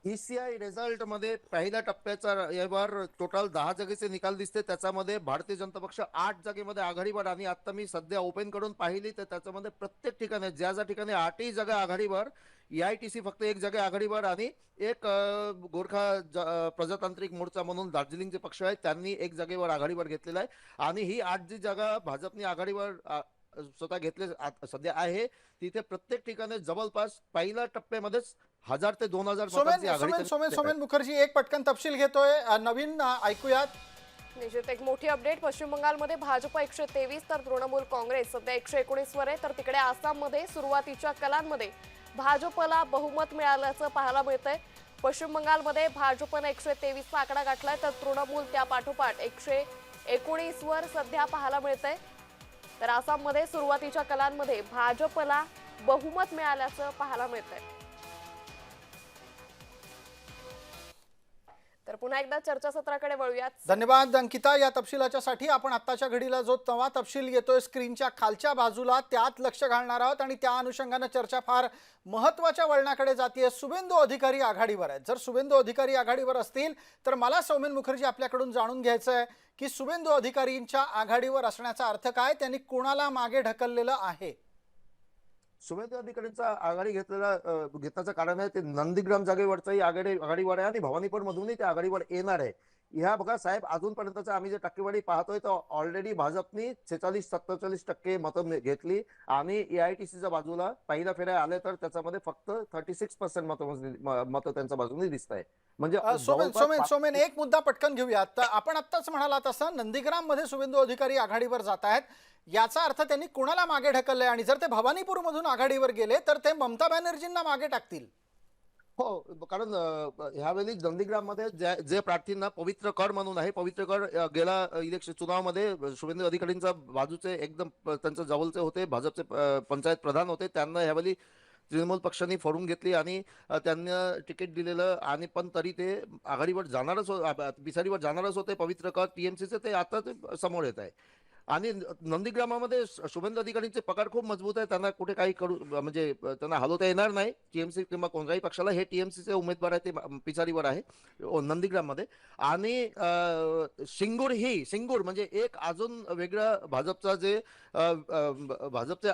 ECI रिझल्ट मध्ये पहिल्या टप्प्याचा यावर टोटल 10 जागेचे निकाल दिसते. त्याच्यामध्ये भारतीय जनता पक्ष 8 जागेमध्ये आघाडीवर. आणि आता मी सध्या ओपन करून पाहिली तर त्याच्यामध्ये प्रत्येक ठिकाणी ज्या ठिकाणी 8ही जागा आघाडीवर, EITC फक्त 1 जागा आघाडीवर आणि एक गोरखा प्रजातांत्रिक मोर्चा म्हणून दार्जिलिंगचे पक्ष आहेत त्यांनी 1 जागेवर आघाडीवर घेतलेला आहे. आणि ही 8 जी जागा भाजपने आघाडीवर स्वतः घेतले सध्या आहे तिथे प्रत्येक ठिकाणी जवळपास पहिल्या टप्प्यामध्येच 1000 ते 2000 मतांची आघाडी. सोमेन मुखर्जी, एक पटकन तपशील घेतोय, नवीन ऐकूयात. निश्चित एक मोठी अपडेट. पश्चिम बंगालमध्ये भाजप 123 तर तृणमूल काँग्रेस सध्या 119 वर आहे. तर तिकडे आसाममध्ये सुरुवातीच्या कलांमध्ये भाजपला बहुमत मिळाल्याचं पाहायला मिळतंय. पश्चिम बंगालमध्ये भाजपने 123चा आकडा गाठलाय तर तृणमूल त्या पाठोपाठ 119 वर सध्या पाहायला मिळतंय. तर आसाममध्ये सुरुवातीच्या कलांमध्ये भाजपला बहुमत मिळाल्याचं पाहायला मिळतंय. तर पुन्हा एकदा चर्चासत्राकडे वळूयात. धन्यवाद अंकिता या तपशिलाच्यासाठी. आपण आत्ताच्या घडीला जो नवा तपशील येतोय स्क्रीनच्या खालच्या बाजूला त्यात लक्ष घालणार आहोत आणि त्या अनुषंगानं चर्चा फार महत्त्वाच्या वळणाकडे जातीये. शुभेंदू अधिकारी आघाडीवर आहेत. जर शुभेंदू अधिकारी आघाडीवर असतील तर मला सोमेन मुखर्जी आपल्याकडून जाणून घ्यायचं आहे की शुभेंदू अधिकारींच्या आघाडीवर असण्याचा अर्थ काय? त्यांनी कोणाला मागे ढकललेलं आहे? शुभेंदू अधिकाऱ्यांचा आघाडी घेतल्याचं कारण आहे ते नंदीग्राम जागेवरचाही आघाडीवर आहे आणि भवानीपूर मधूनही ते आघाडीवर येणार आहे. ह्या बघा साहेब, अजूनपर्यंतचा आम्ही जे टक्केवारी पाहतोय तर ऑलरेडी भाजपनी 46-47% मतं घेतली आणि EITCच्या बाजूला पहिल्या फेऱ्या आले तर त्याच्यामध्ये फक्त 36% मतं त्यांच्या बाजूने दिसत आहे. म्हणजे सोमेन एक मुद्दा पटकन घेऊयात. आपण आत्ताच म्हणाला तसं नंदीग्राम मध्ये शुभेंदू अधिकारी आघाडीवर जात आहेत. याचा अर्थ त्यांनी कोणाला मागे ढकललंय? आणि जर ते भवानीपूर मधून आघाडीवर गेले तर ते ममता बॅनर्जींना मागे टाकतील. हो, कारण ह्यावेळी नंदीग्राम मध्ये जे प्रार्थींना पवित्र कर म्हणून आहे, पवित्र कर गेल्या इलेक्शन चुनावामध्ये शुभेंदू अधिकारींचा बाजूचे एकदम त्यांच्या जवळचे होते, भाजपचे पंचायत प्रधान होते, त्यांना ह्यावेळी तृणमूल पक्षाने फोडून घेतली आणि त्यांना तिकीट दिलेलं. आणि पण तरी ते आघाडीवर पिछाडीवर जाणारच होते. पवित्र कर TMCचे ते आता ते समोर येत आहे. आणि नंदीग्रामामध्ये शुभेंदू अधिकारींचे पकड खूप मजबूत आहे. त्यांना कुठे काही म्हणजे त्यांना हलवता येणार नाही TMC किंवा कोणत्याही पक्षाला. हे TMCचे उमेदवार आहे ते पिछाडीवर आहे नंदीग्राममध्ये. आणि सिंगूर म्हणजे एक अजून वेगळं भाजपचा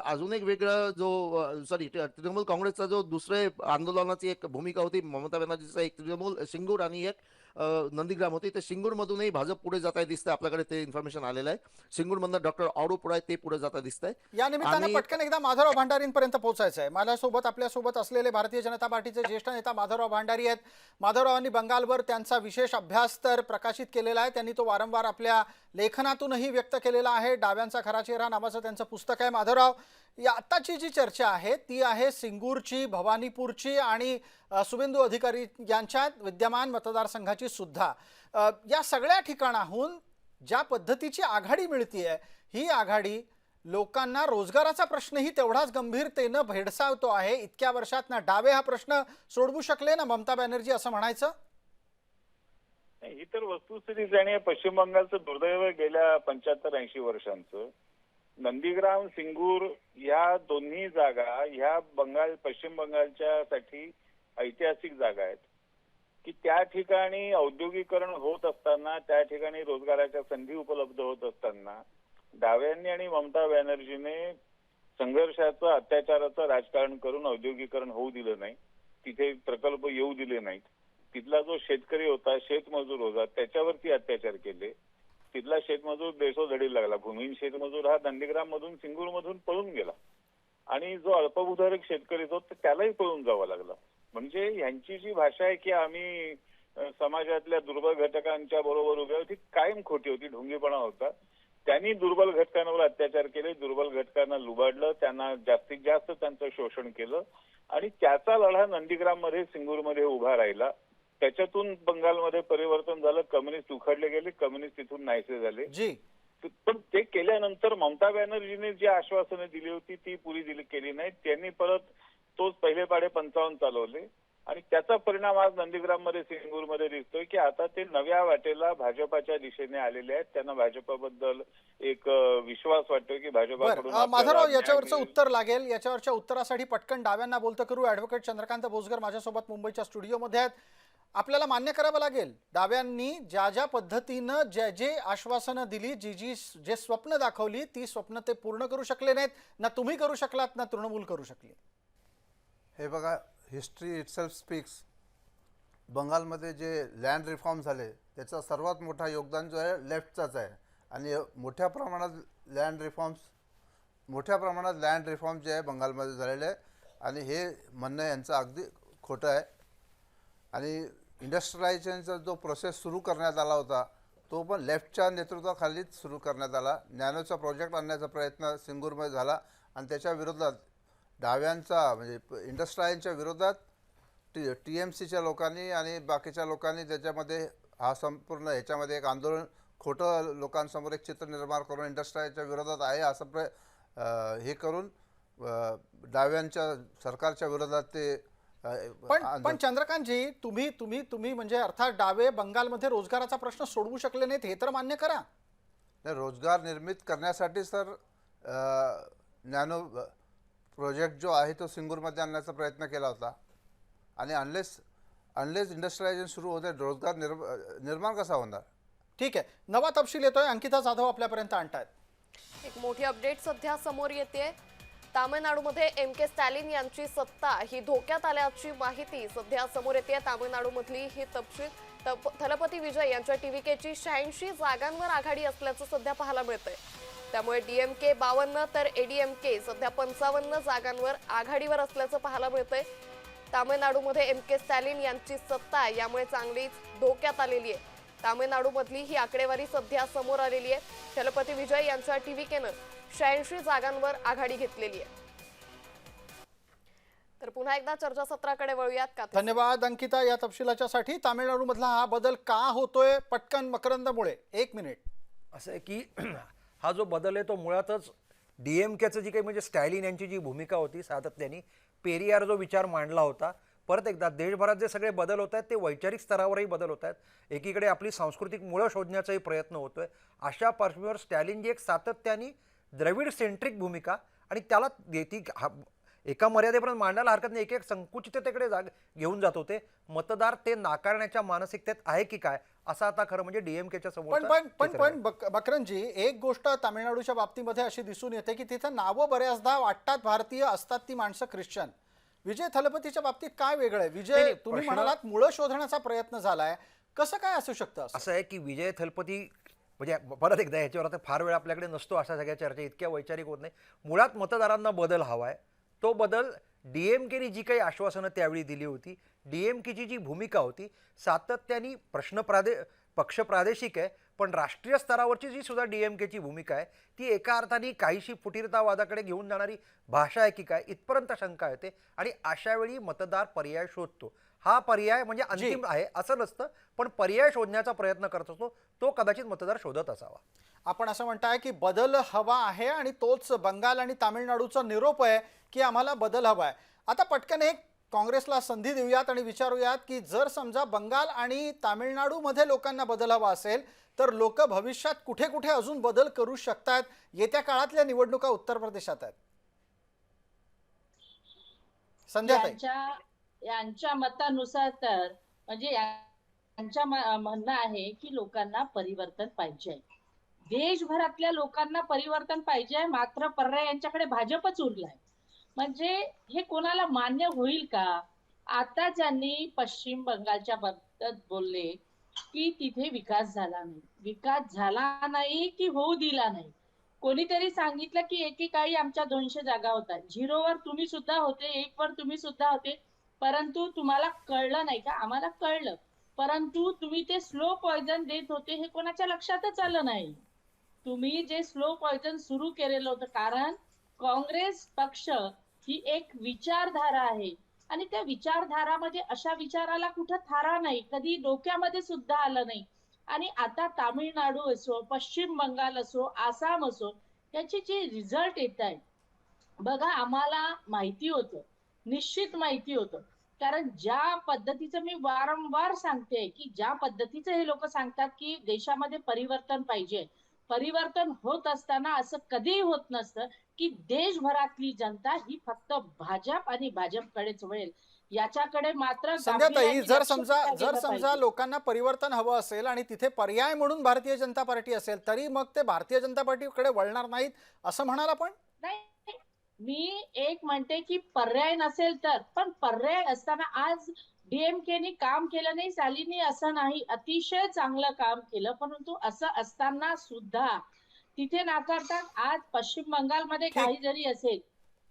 अजून एक वेगळं तृणमूल काँग्रेसचा जो दुसरे आंदोलनाची एक भूमिका होती ममता बॅनर्जीचा, एक तृणमूल सिंगूर आणि एक नंदीग्राम होते ते सिंगूरमधूनही भाजप पुढे जात आहे दिसतंय. आपल्याकडे ते इन्फॉर्मेशन आलेलं आहे. सिंगूरमधनं डॉक्टर ऑडू पुढे ते पुढे जाता दिसतंय. या निमित्तानं पटकन एकदा माधवराव भांडारींपर्यंत पोहोचायचं आहे. माझ्यासोबत आपल्यासोबत असलेले भारतीय जनता पार्टीचे ज्येष्ठ नेता माधवराव भांडारी आहेत. माधवरावांनी बंगालवर त्यांचा विशेष अभ्यास तर प्रकाशित केलेला आहे. त्यांनी तो वारंवार आपल्या लेखनातूनही व्यक्त केलेला आहे. डाव्यांचा खरा चेहरा नावाचं त्यांचं पुस्तक आहे. माधवराव, या आत्ताची जी चर्चा आहे ती आहे सिंगूरची, भवानीपूरची आणि शुभेंदू अधिकारी यांच्या विद्यमान मतदारसंघाची सुद्धा. या सगळ्या ठिकाणाहून ज्या पद्धतीची आघाडी मिळतीये, ही आघाडी लोकांना रोजगाराचा प्रश्नही तेवढाच गंभीरतेनं भेडसावतो आहे. इतक्या वर्षात ना डावे हा प्रश्न सोडवू शकले ना ममता बॅनर्जी, असं म्हणायचं? ही तर वस्तुस्थितीच आणि पश्चिम बंगालचं दुर्दैव गेल्या 75-80 वर्षांचं. नंदीग्राम, सिंगूर या दोन्ही जागा ह्या पश्चिम बंगालच्या साठी ऐतिहासिक जागा आहेत की त्या ठिकाणी औद्योगिकरण होत असताना, त्या ठिकाणी रोजगाराच्या संधी उपलब्ध होत असताना डाव्यांनी आणि ममता बॅनर्जीने संघर्षाचं, अत्याचाराचं राजकारण करून औद्योगिकरण होऊ दिलं नाही. तिथे प्रकल्प येऊ दिले नाहीत. तिथला जो शेतकरी होता, शेतमजूर होता, त्याच्यावरती अत्याचार केले. तिथला शेतमजूर देशोधडी लागला. भूमिहीन शेतमजूर हा नंदीग्राम मधून, सिंगूर मधून पळून गेला आणि जो अल्पभूधारक शेतकरी होता त्यालाही पळून जावं लागलं. म्हणजे ह्यांची जी भाषा आहे की आम्ही समाजातल्या दुर्बल घटकांच्या बरोबर उभे होती, कायम खोटी होती, ढोंगीपणा होता. त्यांनी दुर्बल घटकांवर अत्याचार केले, दुर्बल घटकांना लुबाडलं, त्यांना जास्तीत जास्त त्यांचं शोषण केलं आणि त्याचा लढा नंदीग्राम मध्ये, सिंगूर मध्ये उभा राहिला. त्याच्यातून बंगालमध्ये परिवर्तन झालं. कम्युनिस्ट उखडले गेले, कम्युनिस्ट तिथून नाहीसे झाले. पण ते केल्यानंतर ममता बॅनर्जीने जी आश्वासनं दिली होती ती पुरी केली नाही. त्यांनी परत तोच पहिले पाडे 55 चालवले आणि त्याचा परिणाम आज नंदीग्राम मध्ये, सिंगूर मध्ये दिसतोय की आता ते नव्या वाटेला भाजपाच्या दिशेने आलेले आहेत. त्यांना भाजपाबद्दल एक विश्वास वाटतोय की भाजपाकडून. माधवराव, याच्यावरचं उत्तर लागेल. याच्यावरच्या उत्तरासाठी पटकन डाव्यांना बोलतं करू. ॲडव्होकेट चंद्रकांत बोसगर माझ्यासोबत मुंबईच्या स्टुडिओमध्ये आहेत. आपल्याला मान्य करावं लागेल, डाव्यांनी ज्या पद्धतीनं जे आश्वासनं दिली, जे स्वप्न दाखवली, ती स्वप्न ते पूर्ण करू शकले नाहीत. ना तुम्ही करू शकलात, ना तृणमूल करू शकली. हे बघा, हिस्ट्री इटसेल्फ स्पीक्स. बंगालमध्ये जे लँड रिफॉर्म झाले त्याचा सर्वात मोठा योगदान जो आहे लेफ्टचाच आहे आणि मोठ्या प्रमाणात लँड रिफॉर्म जे आहे बंगालमध्ये झालेले आहे आणि हे म्हणणं यांचं अगदी खोटं आहे. आणि इंडस्ट्रियलायझेशनचा जो प्रोसेस सुरू करण्यात आला होता तो पण लेफ्टच्या नेतृत्वाखालीच सुरू करण्यात आला. नॅनोचा प्रोजेक्ट आणण्याचा प्रयत्न सिंगूरमध्ये झाला आणि त्याच्या विरोधात डाव्यांचा म्हणजे इंडस्ट्रियलच्या विरोधात TMCच्या लोकांनी आणि बाकीच्या लोकांनी त्याच्यामध्ये हा संपूर्ण ह्याच्यामध्ये एक आंदोलन, खोटं लोकांसमोर एक चित्र निर्माण करून इंडस्ट्रियलच्या विरोधात आहे असं हे करून डाव्यांच्या सरकारच्या विरोधात ते. पण चंद्रकांतजी, तुम्ही म्हणजे अर्थात डावे बंगालमध्ये रोजगाराचा प्रश्न सोडवू शकले नाहीत हे तर मान्य करा. रोजगार निर्मित करण्यासाठी सर नॅनो प्रोजेक्ट जो आहे तो सिंगूरमध्ये आणण्याचा प्रयत्न केला होता आणि अनलेस इंडस्ट्रियलायझेशन सुरू होते रोजगार निर्माण कसा होणार. ठीक आहे, नवा तपशील येतोय. अंकिता जाधव आपल्यापर्यंत आणतायत. एक मोठी अपडेट सध्या समोर येते. तामिळनाडूमध्ये MK स्टॅलिन यांची सत्ता ही धोक्यात आल्याची माहिती सध्या समोर येते. तामिळनाडूमधली ही तपशील थलपती विजय यांच्या TVKची 86 जागांवर आघाडी असल्याचं सध्या पाहायला मिळतंय. त्यामुळे DMK 52 तर ADMK सध्या 55 जागांवर आघाडीवर असल्याचं पाहायला मिळतंय. तामिळनाडूमध्ये MK स्टॅलिन यांची सत्ता यामुळे चांगलीच धोक्यात आलेली आहे. तामिळनाडूमधली ही आकडेवारी सध्या समोर आलेली आहे. थलपती विजय यांच्या TVKनं 86 जागांवर आघाडी घेतलेली आहे. तर पुन्हा एकदा चर्चासत्राकडे वळूयात का. धन्यवाद अंकिता या तपशिलाच्यासाठी. तामिळनाडूमधला हा बदल का होतोय, पटकन मकरंदमुळे 1 मिनिट. असं आहे की हा जो बदल आहे तो मुळातच DMKचं जी काही म्हणजे स्टॅलिन यांची जी भूमिका होती सातत्याने, पेरियार जो विचार मांडला होता, परत एकदा देशभरात जे सगळे बदल होत आहेत ते वैचारिक स्तरावरही बदल होत आहेत. एकीकडे आपली सांस्कृतिक मुळं शोधण्याचाही प्रयत्न होतोय. अशा पार्श्वभूमीवर स्टॅलिनची एक सातत्याने द्रविड सेंट्रिक भूमिका आणि त्याला ती एका मर्यादेपर्यंत मांडायला हरकत नाही, एक संकुचिततेकडे घेऊन जात होते. मतदार ते नाकारण्याच्या मानसिकतेत आहे की काय असं आता खरं म्हणजे DMKच्या समोर. पण बकरनजी, एक गोष्ट तामिळनाडूच्या बाबतीमध्ये अशी दिसून येते की तिथं नावं बऱ्याचदा वाटतात भारतीय, असतात ती माणसं ख्रिश्चन. विजय थलपतीच्या बाबतीत काय वेगळं आहे? विजय, तुम्ही म्हणालात मुळं शोधण्याचा प्रयत्न झालाय, कसं काय असू शकतं असं आहे की विजय थलपती म्हणजे परत एकदा याच्यावर आता फार वेळ आपल्याकडे नसतो, अशा सगळ्या चर्चा इतक्या वैचारिक होत नाही. मुळात मतदारांना बदल हवा आहे. तो बदल DMKने जी काही आश्वासनं त्यावेळी दिली होती, DMKची जी भूमिका होती, सातत्याने पक्ष प्रादेशिक आहे, पण राष्ट्रीय स्तरावरची जी सुद्धा DMKची भूमिका आहे ती एका अर्थाने काहीशी फुटीरतावादाकडे घेऊन जाणारी भाषा आहे की काय, इथपर्यंत शंका येते. आणि अशा वेळी मतदार पर्याय शोधतो. हा पर्याय म्हणजे अंतिम आहे असं नसतं, पण पर्याय शोधण्याचा प्रयत्न करत असतो. तो कदाचित मतदार शोधत असावा. आपण असं म्हणताय की बदल हवा आहे आणि तोच बंगाल आणि तामिळनाडूचा निरोप आहे की आम्हाला बदल हवा आहे. आता पटकन एक काँग्रेसला संधी देऊयात आणि विचारूयात की जर समजा बंगाल आणि तामिळनाडूमध्ये लोकांना बदल हवा असेल तर लोक भविष्यात कुठे कुठे अजून बदल करू शकतात. येत्या काळातल्या निवडणुका उत्तर प्रदेशात आहेत. संध्याताई यांच्या मतानुसार तर म्हणजे यांच्या म्हणणं आहे की लोकांना परिवर्तन पाहिजे, देशभरातल्या लोकांना परिवर्तन पाहिजे, मात्र पर्याय यांच्याकडे भाजपच उरलाय. म्हणजे हे कोणाला मान्य होईल का? आता ज्यांनी पश्चिम बंगालच्या बाबतीत बोलले की तिथे विकास झाला नाही की होऊ दिला नाही. कोणीतरी सांगितलं की एकेकाळी आमच्या 200 जागा होत्या, 0 वर तुम्ही सुद्धा होते, 1 वर तुम्ही सुद्धा होते, परंतु तुम्हाला कळलं नाही का? आम्हाला कळलं, परंतु तुम्ही ते स्लो पॉइझन देत होते हे कोणाच्या लक्षातच आलं नाही. तुम्ही जे स्लो पॉइझन सुरू केलेलं होतं, कारण काँग्रेस पक्ष ही एक विचारधारा आहे आणि त्या विचारधारामध्ये अशा विचाराला कुठं थारा नाही, कधी डोक्यामध्ये सुद्धा आलं नाही. आणि आता तामिळनाडू असो, पश्चिम बंगाल असो, आसाम असो, त्याचे जे रिझल्ट येत आहेत बघा, आम्हाला माहिती होतं, निश्चित माहिती होतं, कारण ज्या पद्धतीचं मी वारंवार सांगते की ज्या पद्धतीचं हे लोक सांगतात की देशामध्ये परिवर्तन पाहिजे, परिवर्तन होत असताना असं कधीही होत नसतं की देशभरातली जनता ही फक्त भाजप आणि भाजपकडेच वळेल. याच्याकडे मात्र संध्याताई जर समजा लोकांना परिवर्तन हवं असेल आणि तिथे पर्याय म्हणून भारतीय जनता पार्टी असेल तरी मग ते भारतीय जनता पार्टीकडे वळणार नाहीत असं म्हणाल आपण? नाही, मी एक म्हणते की पर्याय नसेल तर, पण पर्याय असताना आज DMKने काम केलं नाही, शालिनी असं नाही, अतिशय चांगलं काम केलं, परंतु असं असताना सुद्धा तिथे नाकारतात. आज पश्चिम बंगालमध्ये काही जरी असेल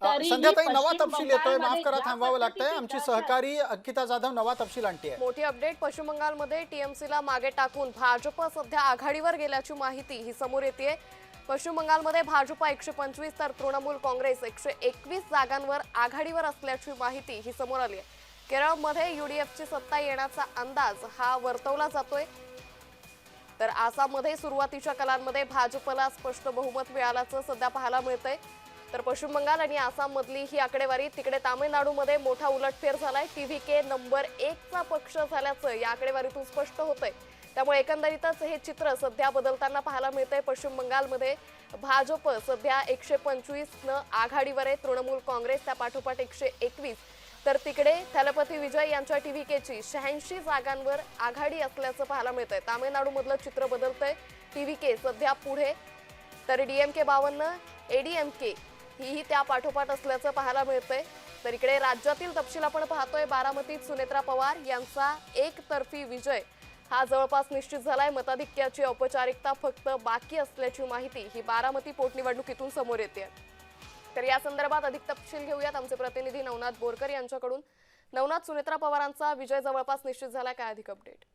संध्याताई नवा तपशील येतोय, माफ करा थांबावं लागतंय. आमची सहकारी अंकिता जाधव नवा तपशील आणते. मोठी अपडेट पश्चिम बंगालमध्ये TMCला मागे टाकून भाजप सध्या आघाडीवर गेल्याची माहिती ही समोर येते. पश्चिम बंगालमध्ये भाजप 125 तर तृणमूल काँग्रेस 121 जागांवर आघाडीवर असल्याची माहिती ही समोर आली आहे. केरळमध्ये UDFची सत्ता येण्याचा अंदाज हा वर्तवला जातोय. तर आसाममध्ये सुरुवातीच्या कालांमध्ये भाजपला स्पष्ट बहुमत मिळाल्याचं सध्या पाहायला मिळतंय. तर पश्चिम बंगाल आणि आसाम मधली ही आकडेवारी. तिकडे तामिळनाडूमध्ये मोठा उलटफेर झालाय. TVK नंबर 1चा पक्ष झाल्याचं या आकडेवारीतून स्पष्ट होतंय. त्यामुळे एकंदरीतच हे चित्र सध्या बदलताना पाहायला मिळतंय. पश्चिम बंगालमध्ये भाजप सध्या 125 आघाडीवर आहे, तृणमूल काँग्रेस त्या पाठोपाठ 121. तर तिकडे थलपती विजय यांच्या TVKची 86 जागांवर आघाडी असल्याचं पाहायला मिळतंय. तामिळनाडूमधलं चित्र बदलतंय. TVK सध्या पुढे, तर DMK 52, ADMK ही त्या पाठोपाठ असल्याचं पाहायला मिळतंय. तर इकडे राज्यातील तपशील आपण पाहतोय. बारामतीत सुनेत्रा पवार यांचा एकतर्फी विजय हा जवळपास निश्चित झालाय. मताधिक्याची औपचारिकता फक्त बाकी असल्याची माहिती ही बारामती पोटनिवडणुकीतून समोर येते. तर या संदर्भात अधिक तपशील घेऊयात आमचे प्रतिनिधी नवनाथ बोरकर यांच्याकडून. नवनाथ, सुनेत्रा पवारांचा विजय जवळपास निश्चित झालाय, काय अधिक अपडेट?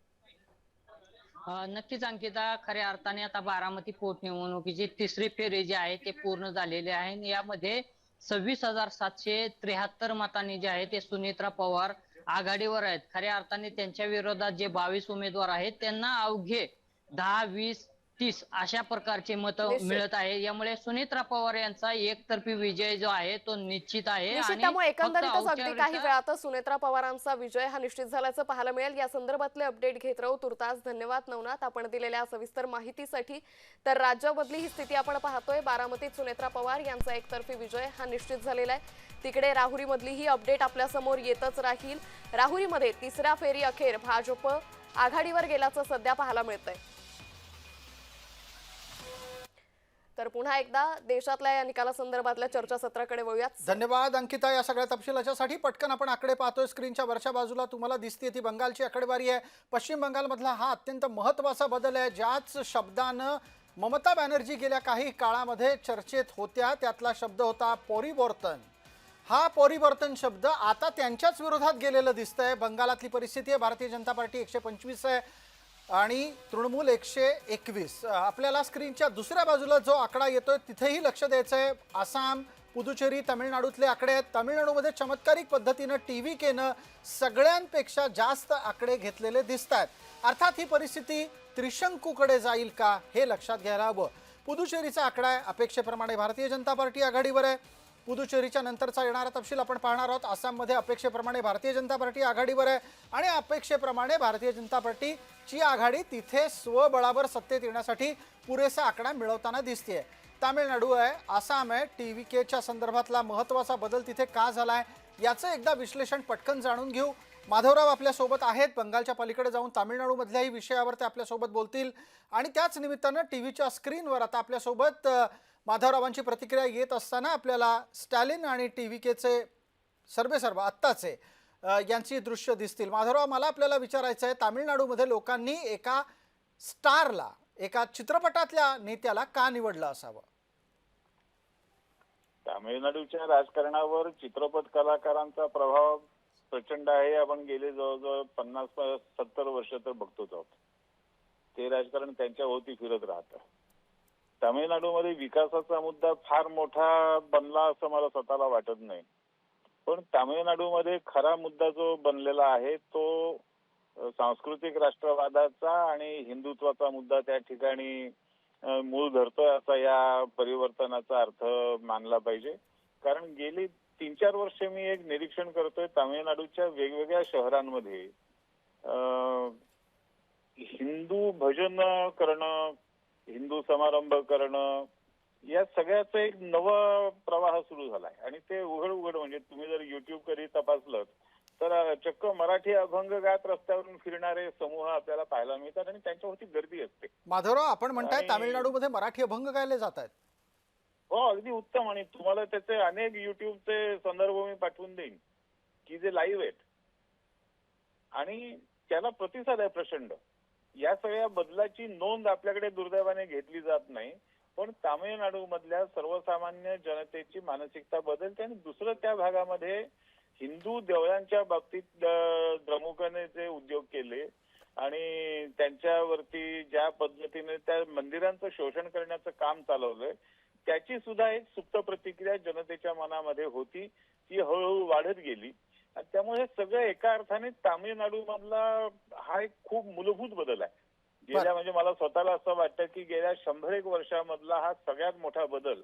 नक्कीच अंकिता, खऱ्या अर्थाने आता बारामती पोटनिवडणुकीची तिसरी फेरी जी आहे ते पूर्ण झालेली आहे. यामध्ये 26,773 मतांनी जे आहे ते सुनेत्रा पवार आघाडीवर आहेत. खऱ्या अर्थाने त्यांच्या विरोधात जे 22 उमेदवार आहेत त्यांना अवघे 10, 20, 30 अशा प्रकारचे मत मिळत आहे. यामुळे सुनेत्रा पवार यांचा एकतर्फी विजय जो आहे तो निश्चित आहे. आणि त्यामुळे एकंदरीतच अगदी काही वेळातच सुनेत्रा पवारांचा विजय हा निश्चित झाल्याचं पाहायला मिळेल. या संदर्भातले अपडेट घेत राहू. तुर्तास धन्यवाद नवनाथ आपण दिलेल्या सविस्तर माहितीसाठी. तर राज्यामधली ही स्थिती आपण पाहतोय. बारामतीत सुनेत्रा पवार यांचा एकतर्फी विजय हा निश्चित झालेला आहे. तिकडे राहुरीमधली ही अपडेट आपल्या समोर येतच राहील. राहुरीमध्ये तिसऱ्या फेरी अखेर भाजप आघाडीवर गेल्याचं सध्या पाहायला मिळतंय. तर पुन्हा एकदा देशातल्या या निकालासंदर्भातल्या चर्चासत्राकडे वळूयात. धन्यवाद अंकिता या सगळ्या तपशिलाच्यासाठी. पटकन आपण आकडे पाहतोय स्क्रीनच्या वरच्या बाजूला तुम्हाला दिसते ती बंगालची आकडेवारी आहे. पश्चिम बंगालमधला हा अत्यंत महत्त्वाचा बदल आहे. ज्याच शब्दानं ममता बॅनर्जी गेल्या काही काळामध्ये चर्चेत होत्या त्यातला शब्द होता परिवर्तन. हा परिवर्तन शब्द आता त्यांच्याच विरोधात गेलेलं दिसतंय. बंगालातली परिस्थिती आहे, भारतीय जनता पार्टी 125 आहे आणि तृणमूल 121. आपल्याला स्क्रीनच्या दुसऱ्या बाजूला जो आकडा येतोय तिथेही लक्ष द्यायचं आहे. आसाम, पुदुचेरी, तामिळनाडूतले आकडे आहेत. तामिळनाडूमध्ये चमत्कारिक पद्धतीनं TVKनं सगळ्यांपेक्षा जास्त आकडे घेतलेले दिसत आहेत. अर्थात ही परिस्थिती त्रिशंकूकडे जाईल का हे लक्षात घ्यायला हवं. पुदुचेरीचा आकडा आहे, अपेक्षेप्रमाणे भारतीय जनता पार्टी आघाडीवर आहे. पुदुचेरीच्या नंतरचा येणारा तपशील आपण पाहणार आहोत. आसाममध्ये अपेक्षेप्रमाणे भारतीय जनता पार्टी आघाडीवर आहे आणि अपेक्षेप्रमाणे भारतीय जनता पार्टीची आघाडी तिथे स्वबळावर सत्तेत येण्यासाठी पुरेसा आकडा मिळवताना दिसतेय. तामिळनाडू आहे, आसाम आहे. TVKच्या संदर्भातला महत्त्वाचा बदल तिथे का झालाय याचं एकदा विश्लेषण पटकन जाणून घेऊ. माधवराव आपल्यासोबत आहेत. बंगालच्या पलीकडे जाऊन तामिळनाडूमधल्याही विषयावर ते आपल्यासोबत बोलतील आणि त्याच निमित्तानं टीव्हीच्या स्क्रीनवर आता आपल्यासोबत माधवरावांची प्रतिक्रिया येत असताना आपल्याला स्टॅलिन आणि TVKचे सर्वेसर्वा आत्ताचे यांची दृश्य दिसतील. माधवराव, मला आपल्याला विचारायचं आहे, तामिळनाडूमध्ये लोकांनी एका स्टारला, एका चित्रपटातल्या नेत्याला का निवडलं असावं? तामिळनाडूच्या राजकारणावर चित्रपट कलाकारांचा प्रभाव प्रचंड आहे. आपण गेले जवळजवळ 50-70 वर्ष तर बघतोच आहोत. ते राजकारण त्यांच्या होती फिरत राहतं. तामिळनाडूमध्ये विकासाचा मुद्दा फार मोठा बनला असं मला स्वतःला वाटत नाही. पण तामिळनाडूमध्ये खरा मुद्दा जो बनलेला आहे तो सांस्कृतिक राष्ट्रवादाचा आणि हिंदुत्वाचा मुद्दा त्या ठिकाणी मूळ धरतोय असा या परिवर्तनाचा अर्थ मानला पाहिजे. कारण गेली 3-4 वर्ष मी एक निरीक्षण करतोय तामिळनाडूच्या वेगवेगळ्या शहरांमध्ये हिंदू भजन करणं, हिंदू समारंभ करणं या सगळ्याचा एक नवा प्रवाह सुरू झालाय आणि ते उघड म्हणजे तुम्ही जर YouTube कधी तपासलं तर चक्क मराठी अभंग गात रस्त्यावरून फिरणारे समूह आपल्याला पाहायला मिळतात आणि त्यांच्यावरती गर्दी असते. माधवराव, आपण म्हणताय तामिळनाडूमध्ये मराठी अभंग गायले जात आहेत? हो, अगदी उत्तम. आणि तुम्हाला त्याचे अनेक YouTubeचे संदर्भ मी पाठवून देईन की जे लाईव्ह आहेत आणि त्याला प्रतिसाद आहे प्रचंड. या सगळ्या बदलाची नोंद आपल्याकडे दुर्दैवाने घेतली जात नाही. पण तामिळनाडू मधल्या सर्वसामान्य जनतेची मानसिकता बदलते आणि दुसरं त्या भागामध्ये हिंदू देवळांच्या बाबतीत द्रमुकने जे उद्योग केले आणि त्यांच्यावरती ज्या पद्धतीने त्या मंदिरांचं शोषण करण्याचं काम चालवलंय त्याची सुद्धा एक सुप्त प्रतिक्रिया जनतेच्या मनामध्ये होती. ती हळूहळू वाढत गेली आणि त्यामुळे सगळं एका अर्थाने तामिळनाडू मधला हा एक खूप मूलभूत बदल आहे. गेल्या म्हणजे मला स्वतःला असं वाटतं की गेल्या 100-1 वर्षामधला हा सगळ्यात मोठा बदल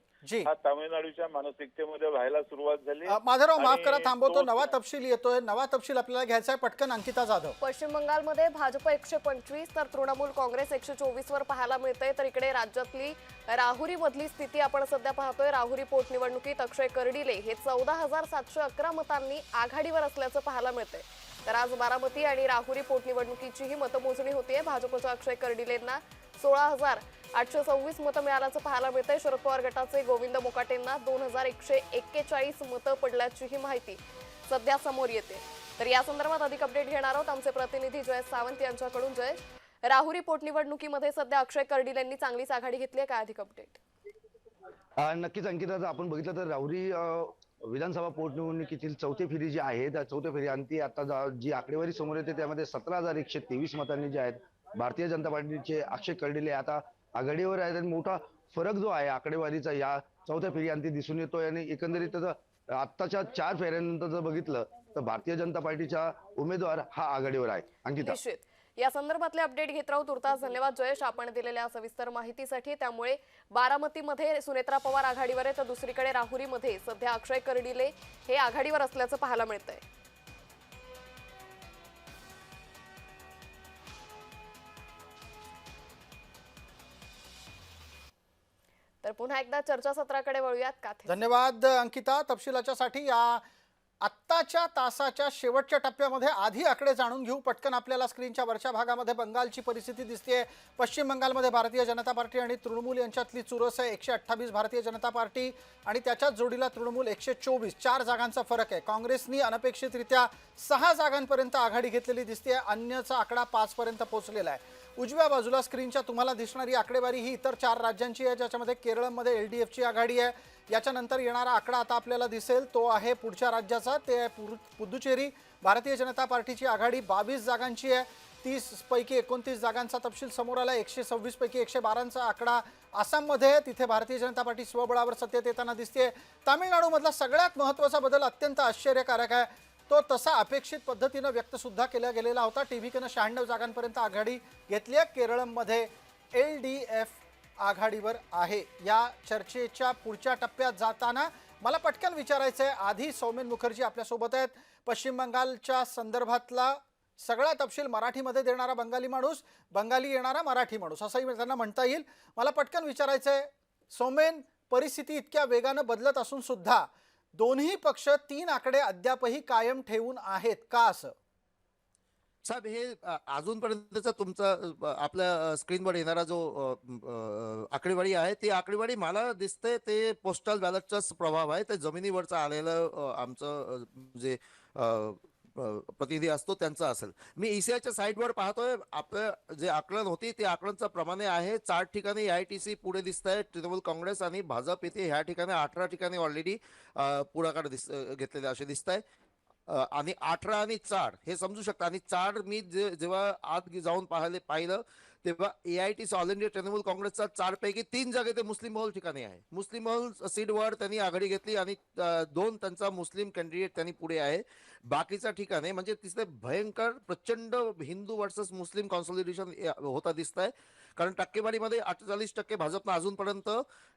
हा तामिळनाडूच्या मानसिकतेमध्ये व्हायला सुरुवात झाली. माधवराव, माफ करा, थांबवतो. नवा तपशील येतोय. नवा तपशील आपल्याला घ्यायचा आहे. पटकन अंकिता जाधव. पश्चिम बंगालमध्ये भाजप 125 तर तृणमूल काँग्रेस 124 वर पाहायला मिळतंय. तर इकडे राज्यातली राहुरी मधली स्थिती आपण सध्या पाहतोय. राहुरी पोटनिवडणुकीत अक्षय कर्डिले हे 14,711 मतांनी आघाडीवर असल्याचं पाहायला मिळतंय. तर आज बारामती आणि राहुरी पोटनिवडणुकीची ही मतमोजणी होतीये. भाजपच्या अक्षय कर्डिलेंना 16,826 मतं मिळाल्याचं पाहायला मिळतंय. शरद पवार गटाचे गोविंद मोकाटेंना 2,141 मतं पडल्याची ही माहिती सध्या समोर येते. तर या संदर्भात अधिक अपडेट घेणार आहोत आमचे प्रतिनिधी जयेश सावंत यांच्याकडून. जयेश, राहुरी पोटनिवडणुकीमध्ये सध्या अक्षय कर्डिलेंनी चांगलीच आघाडी घेतली आहे, काय अधिक अपडेट? नक्कीच अंकिता, जर आपण बघितलं तर राहुरी विधानसभा पोटनिवडणुकीतील चौथी फेरी जी आहे त्या चौथ्या फेरी आणि आता जी आकडेवारी समोर येते त्यामध्ये 17,123 मतांनी जे आहेत भारतीय जनता पार्टीचे अक्षय कर्डिले आता आघाडीवर आहेत आणि मोठा फरक जो आहे आकडेवारीचा या चौथ्या फेरी अंती दिसून येतोय. आणि एकंदरीत आत्ताच्या 4 फेऱ्यानंतर जर बघितलं तर भारतीय जनता पार्टीचा उमेदवार हा आघाडीवर आहे. अंकिता, या संदर्भातले अपडेट घेत राहू. तुर्तास धन्यवाद जयेश आपण दिलेल्या सविस्तर माहितीसाठी. त्यामुळे बारामतीमध्ये सुनेत्रा पवार आघाडीवर आहे तर दुसरीकडे राहुरीमध्ये सध्या अक्षय कर्डिले हे आघाडीवर असल्याचं पाहायला मिळतंय. तर पुन्हा एकदा चर्चासत्राकडे वळूयात. धन्यवाद अंकिता तपशिलाच्यासाठी. या आत्ता आत्ताच्या तासाच्या शेवटच्या टप्प्यामध्ये आधी आकडे जाणून घेऊ पटकन. आपल्याला स्क्रीनच्या वरच्या भागामध्ये बंगालची परिस्थिती दिसते. पश्चिम बंगालमध्ये भारतीय जनता पार्टी आणि तृणमूल यांच्यातली चुरस आहे. 128 भारतीय जनता पार्टी आणि त्याच्याच जोडीला तृणमूल 124. 4 जागांचा फरक आहे. काँग्रेसनी अनपेक्षितरित्या 6 जागांपर्यंत आघाडी घेतलेली दिसते. अन्यचा आकडा 5 पर्यंत पोहोचलेला आहे. उजव्या बाजूला स्क्रीनच्या तुम्हाला दिसणारी आकडेवारी ही इतर 4 राज्यांची आहे, ज्याच्यामध्ये केरळमध्ये LDFची आघाडी आहे. याच्यानंतर येणारा आकडा आता आपल्याला दिसेल तो आहे पुढच्या राज्याचा, ते आहे पुदुचेरी. भारतीय जनता पार्टीची आघाडी 22 जागांची आहे. 30 पैकी 29 जागांचा तपशील समोर आला. 126 पैकी 112चा आकडा आसाममध्ये आहे. तिथे भारतीय जनता पार्टी स्वबळावर सत्तेत येताना दिसते. तामिळनाडूमधला सगळ्यात महत्त्वाचा बदल अत्यंत आश्चर्यकारक आहे. तो तसा अपेक्षित पद्धतीनं व्यक्त सुद्धा केला गेलेला होता. TVKनं 96 जागांपर्यंत आघाडी घेतली आहे. केरळमध्ये LDF आघाडीवर आहे. या चर्चेच्या पुढच्या टप्प्यात जाताना मला पटकन विचारायचं आहे, आधी सौमेन मुखर्जी आपल्यासोबत आहेत. पश्चिम बंगालच्या संदर्भातला सगळा तपशील मराठीमध्ये देणारा बंगाली माणूस, बंगाली येणारा मराठी माणूस असंही त्यांना म्हणता येईल. मला पटकन विचारायचं आहे सौमेन, परिस्थिती इतक्या वेगानं बदलत असून सुद्धा दोन्ही पक्ष 3 आकडे अद्यापही कायम ठेवून आहेत का असं? साहेब, हे अजूनपर्यंतचा तुमचा आपल्या स्क्रीनवर येणारा जो आकडेवारी आहे, ती आकडेवारी मला दिसते ते पोस्टल बॅलटचाच प्रभाव आहे. ते जमिनीवरचं आलेलं आमचं जे प्रतिनिधी असतो त्यांचा असेल. मी ECIच्या साईटवर पाहतोय, आपलं जे आकलन होती ते आकलनच्या प्रमाणे आहे. 4 ठिकाणी AITC पुढे दिसत आहे, तृणमूल काँग्रेस आणि भाजप येथे ह्या ठिकाणी 18 ठिकाणी ऑलरेडी पुढाकार घेतलेले असे दिसत आहे. आणि 18 आणि 4 हे समजू शकता. आणि 4 मी जेव्हा आत जाऊन पाहिलं तेव्हा AITC ऑल इंडिया तृणमूल काँग्रेसचा 4 पैकी 3 जागे ते मुस्लिम बहुल ठिकाणी आहे. मुस्लिम बहुल सीटवर त्यांनी आघाडी घेतली आणि 2 त्यांचा मुस्लिम कॅन्डिडेट त्यांनी पुढे आहे. बाकीच्या ठिकाणी म्हणजे तिथे भयंकर प्रचंड हिंदू वर्सेस मुस्लिम कॉन्सॉलिडेशन होता दिसत आहे. कारण टक्केवारीमध्ये 48% भाजपनं अजूनपर्यंत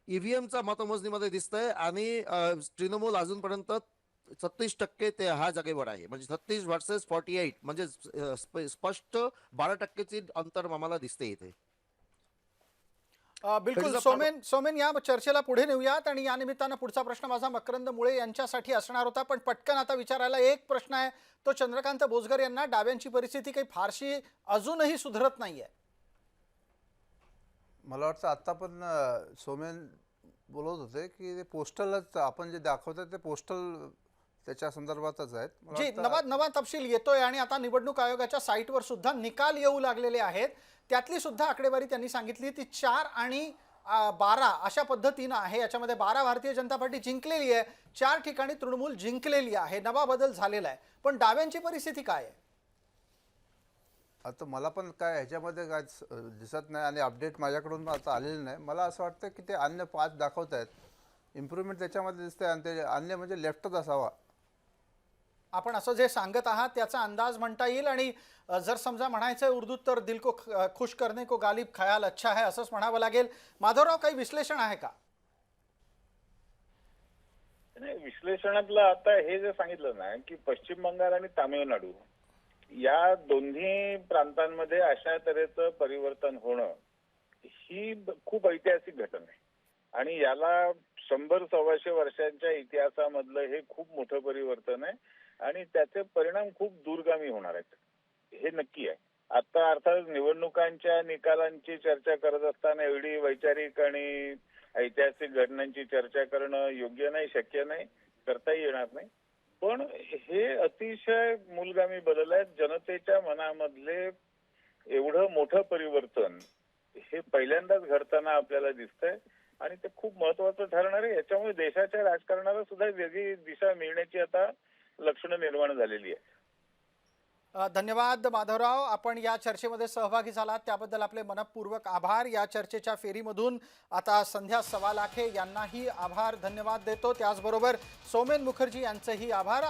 EVMचा मतमोजणीमध्ये दिसतंय आणि तृणमूल अजूनपर्यंत 36% ते ह्या जागेवर आहे. म्हणजे 36 वर्सेस 48 म्हणजे स्पष्ट 12%ची अंतर आम्हाला दिसते इथे. बिलकुल सौमेन, या चर्चेला पुढे नेऊयात आणि या निमित्तानं पुढचा प्रश्न माझा मकरंद मुळे यांच्यासाठी असणार होता, पण पटकन आता विचारायला एक प्रश्न आहे तो चंद्रकांत बोजगर यांना. डाव्यांची परिस्थिती काही फारशी अजूनही सुधरत नाहीये. मला वाटतं आता पण सोमेन बोलत होते की ते पोस्टलच आपण जे दाखवतात ते पोस्टल त्याच्या संदर्भातच आहेत. जी, नवा तपशील येतोय आणि आता निवडणूक आयोगाच्या साईटवर सुद्धा निकाल येऊ लागलेले आहेत. त्यातली सुद्धा आकडेवारी त्यांनी सांगितली ती 4 आणि 12 अशा पद्धतीनं आहे. याच्यामध्ये 12 भारतीय जनता पार्टी जिंकलेली आहे, 4 ठिकाणी तृणमूल जिंकलेली आहे. नवा बदल झालेला आहे. पण डाव्यांची परिस्थिती काय आहे? आता मला पण काय ह्याच्यामध्ये काय दिसत नाही आणि अपडेट माझ्याकडून आता आलेलं नाही. मला असं वाटतं की ते अन्य 5 दाखवत आहेत, इम्प्रूव्हमेंट त्याच्यामध्ये दिसते आणि ते अन्य म्हणजे लेफ्टच असावा. आपण असं जे सांगत आहात त्याचा अंदाज म्हणता येईल. आणि जर समजा म्हणायचं उर्दूत तर दिल को खुश करने को गालिब ख्याल अच्छा है असंच म्हणावं लागेल. माधवराव, काही विश्लेषण आहे का? नाही, विश्लेषणातलं आता हे जे सांगितलं ना की पश्चिम बंगाल आणि तामिळनाडू या दोन्ही प्रांतांमध्ये अशा तऱ्हेचं परिवर्तन होणं ही खूप ऐतिहासिक घटना आहे आणि याला 100-125 वर्षांच्या इतिहासामधलं हे खूप मोठं परिवर्तन आहे आणि त्याचे परिणाम खूप दूरगामी होणार आहेत, हे नक्की आहे. आता अर्थात निवडणुकांच्या निकालांची चर्चा करत असताना एवढी वैचारिक आणि ऐतिहासिक घटनांची चर्चा करणं योग्य नाही, शक्य नाही, करताही येणार नाही. पण हे अतिशय मूलगामी बदल आहेत. जनतेच्या मनामधले एवढं मोठं परिवर्तन हे पहिल्यांदाच घडताना आपल्याला दिसतंय आणि ते खूप महत्वाचं ठरणार आहे. याच्यामुळे देशाच्या राजकारणाला सुद्धा वेगळी दिशा मिळण्याची आता लक्षणं निर्माण झालेली आहेत. धन्यवाद माधवराव, आपण या चर्चेमध्ये सहभागी झालात त्याबद्दल आपले मनपूर्वक आभार. या चर्चेच्या फेरीमधून आता संध्या सवालाखे यांनाही आभार धन्यवाद देतो. त्याचबरोबर सौमेन मुखर्जी यांचेही आभार.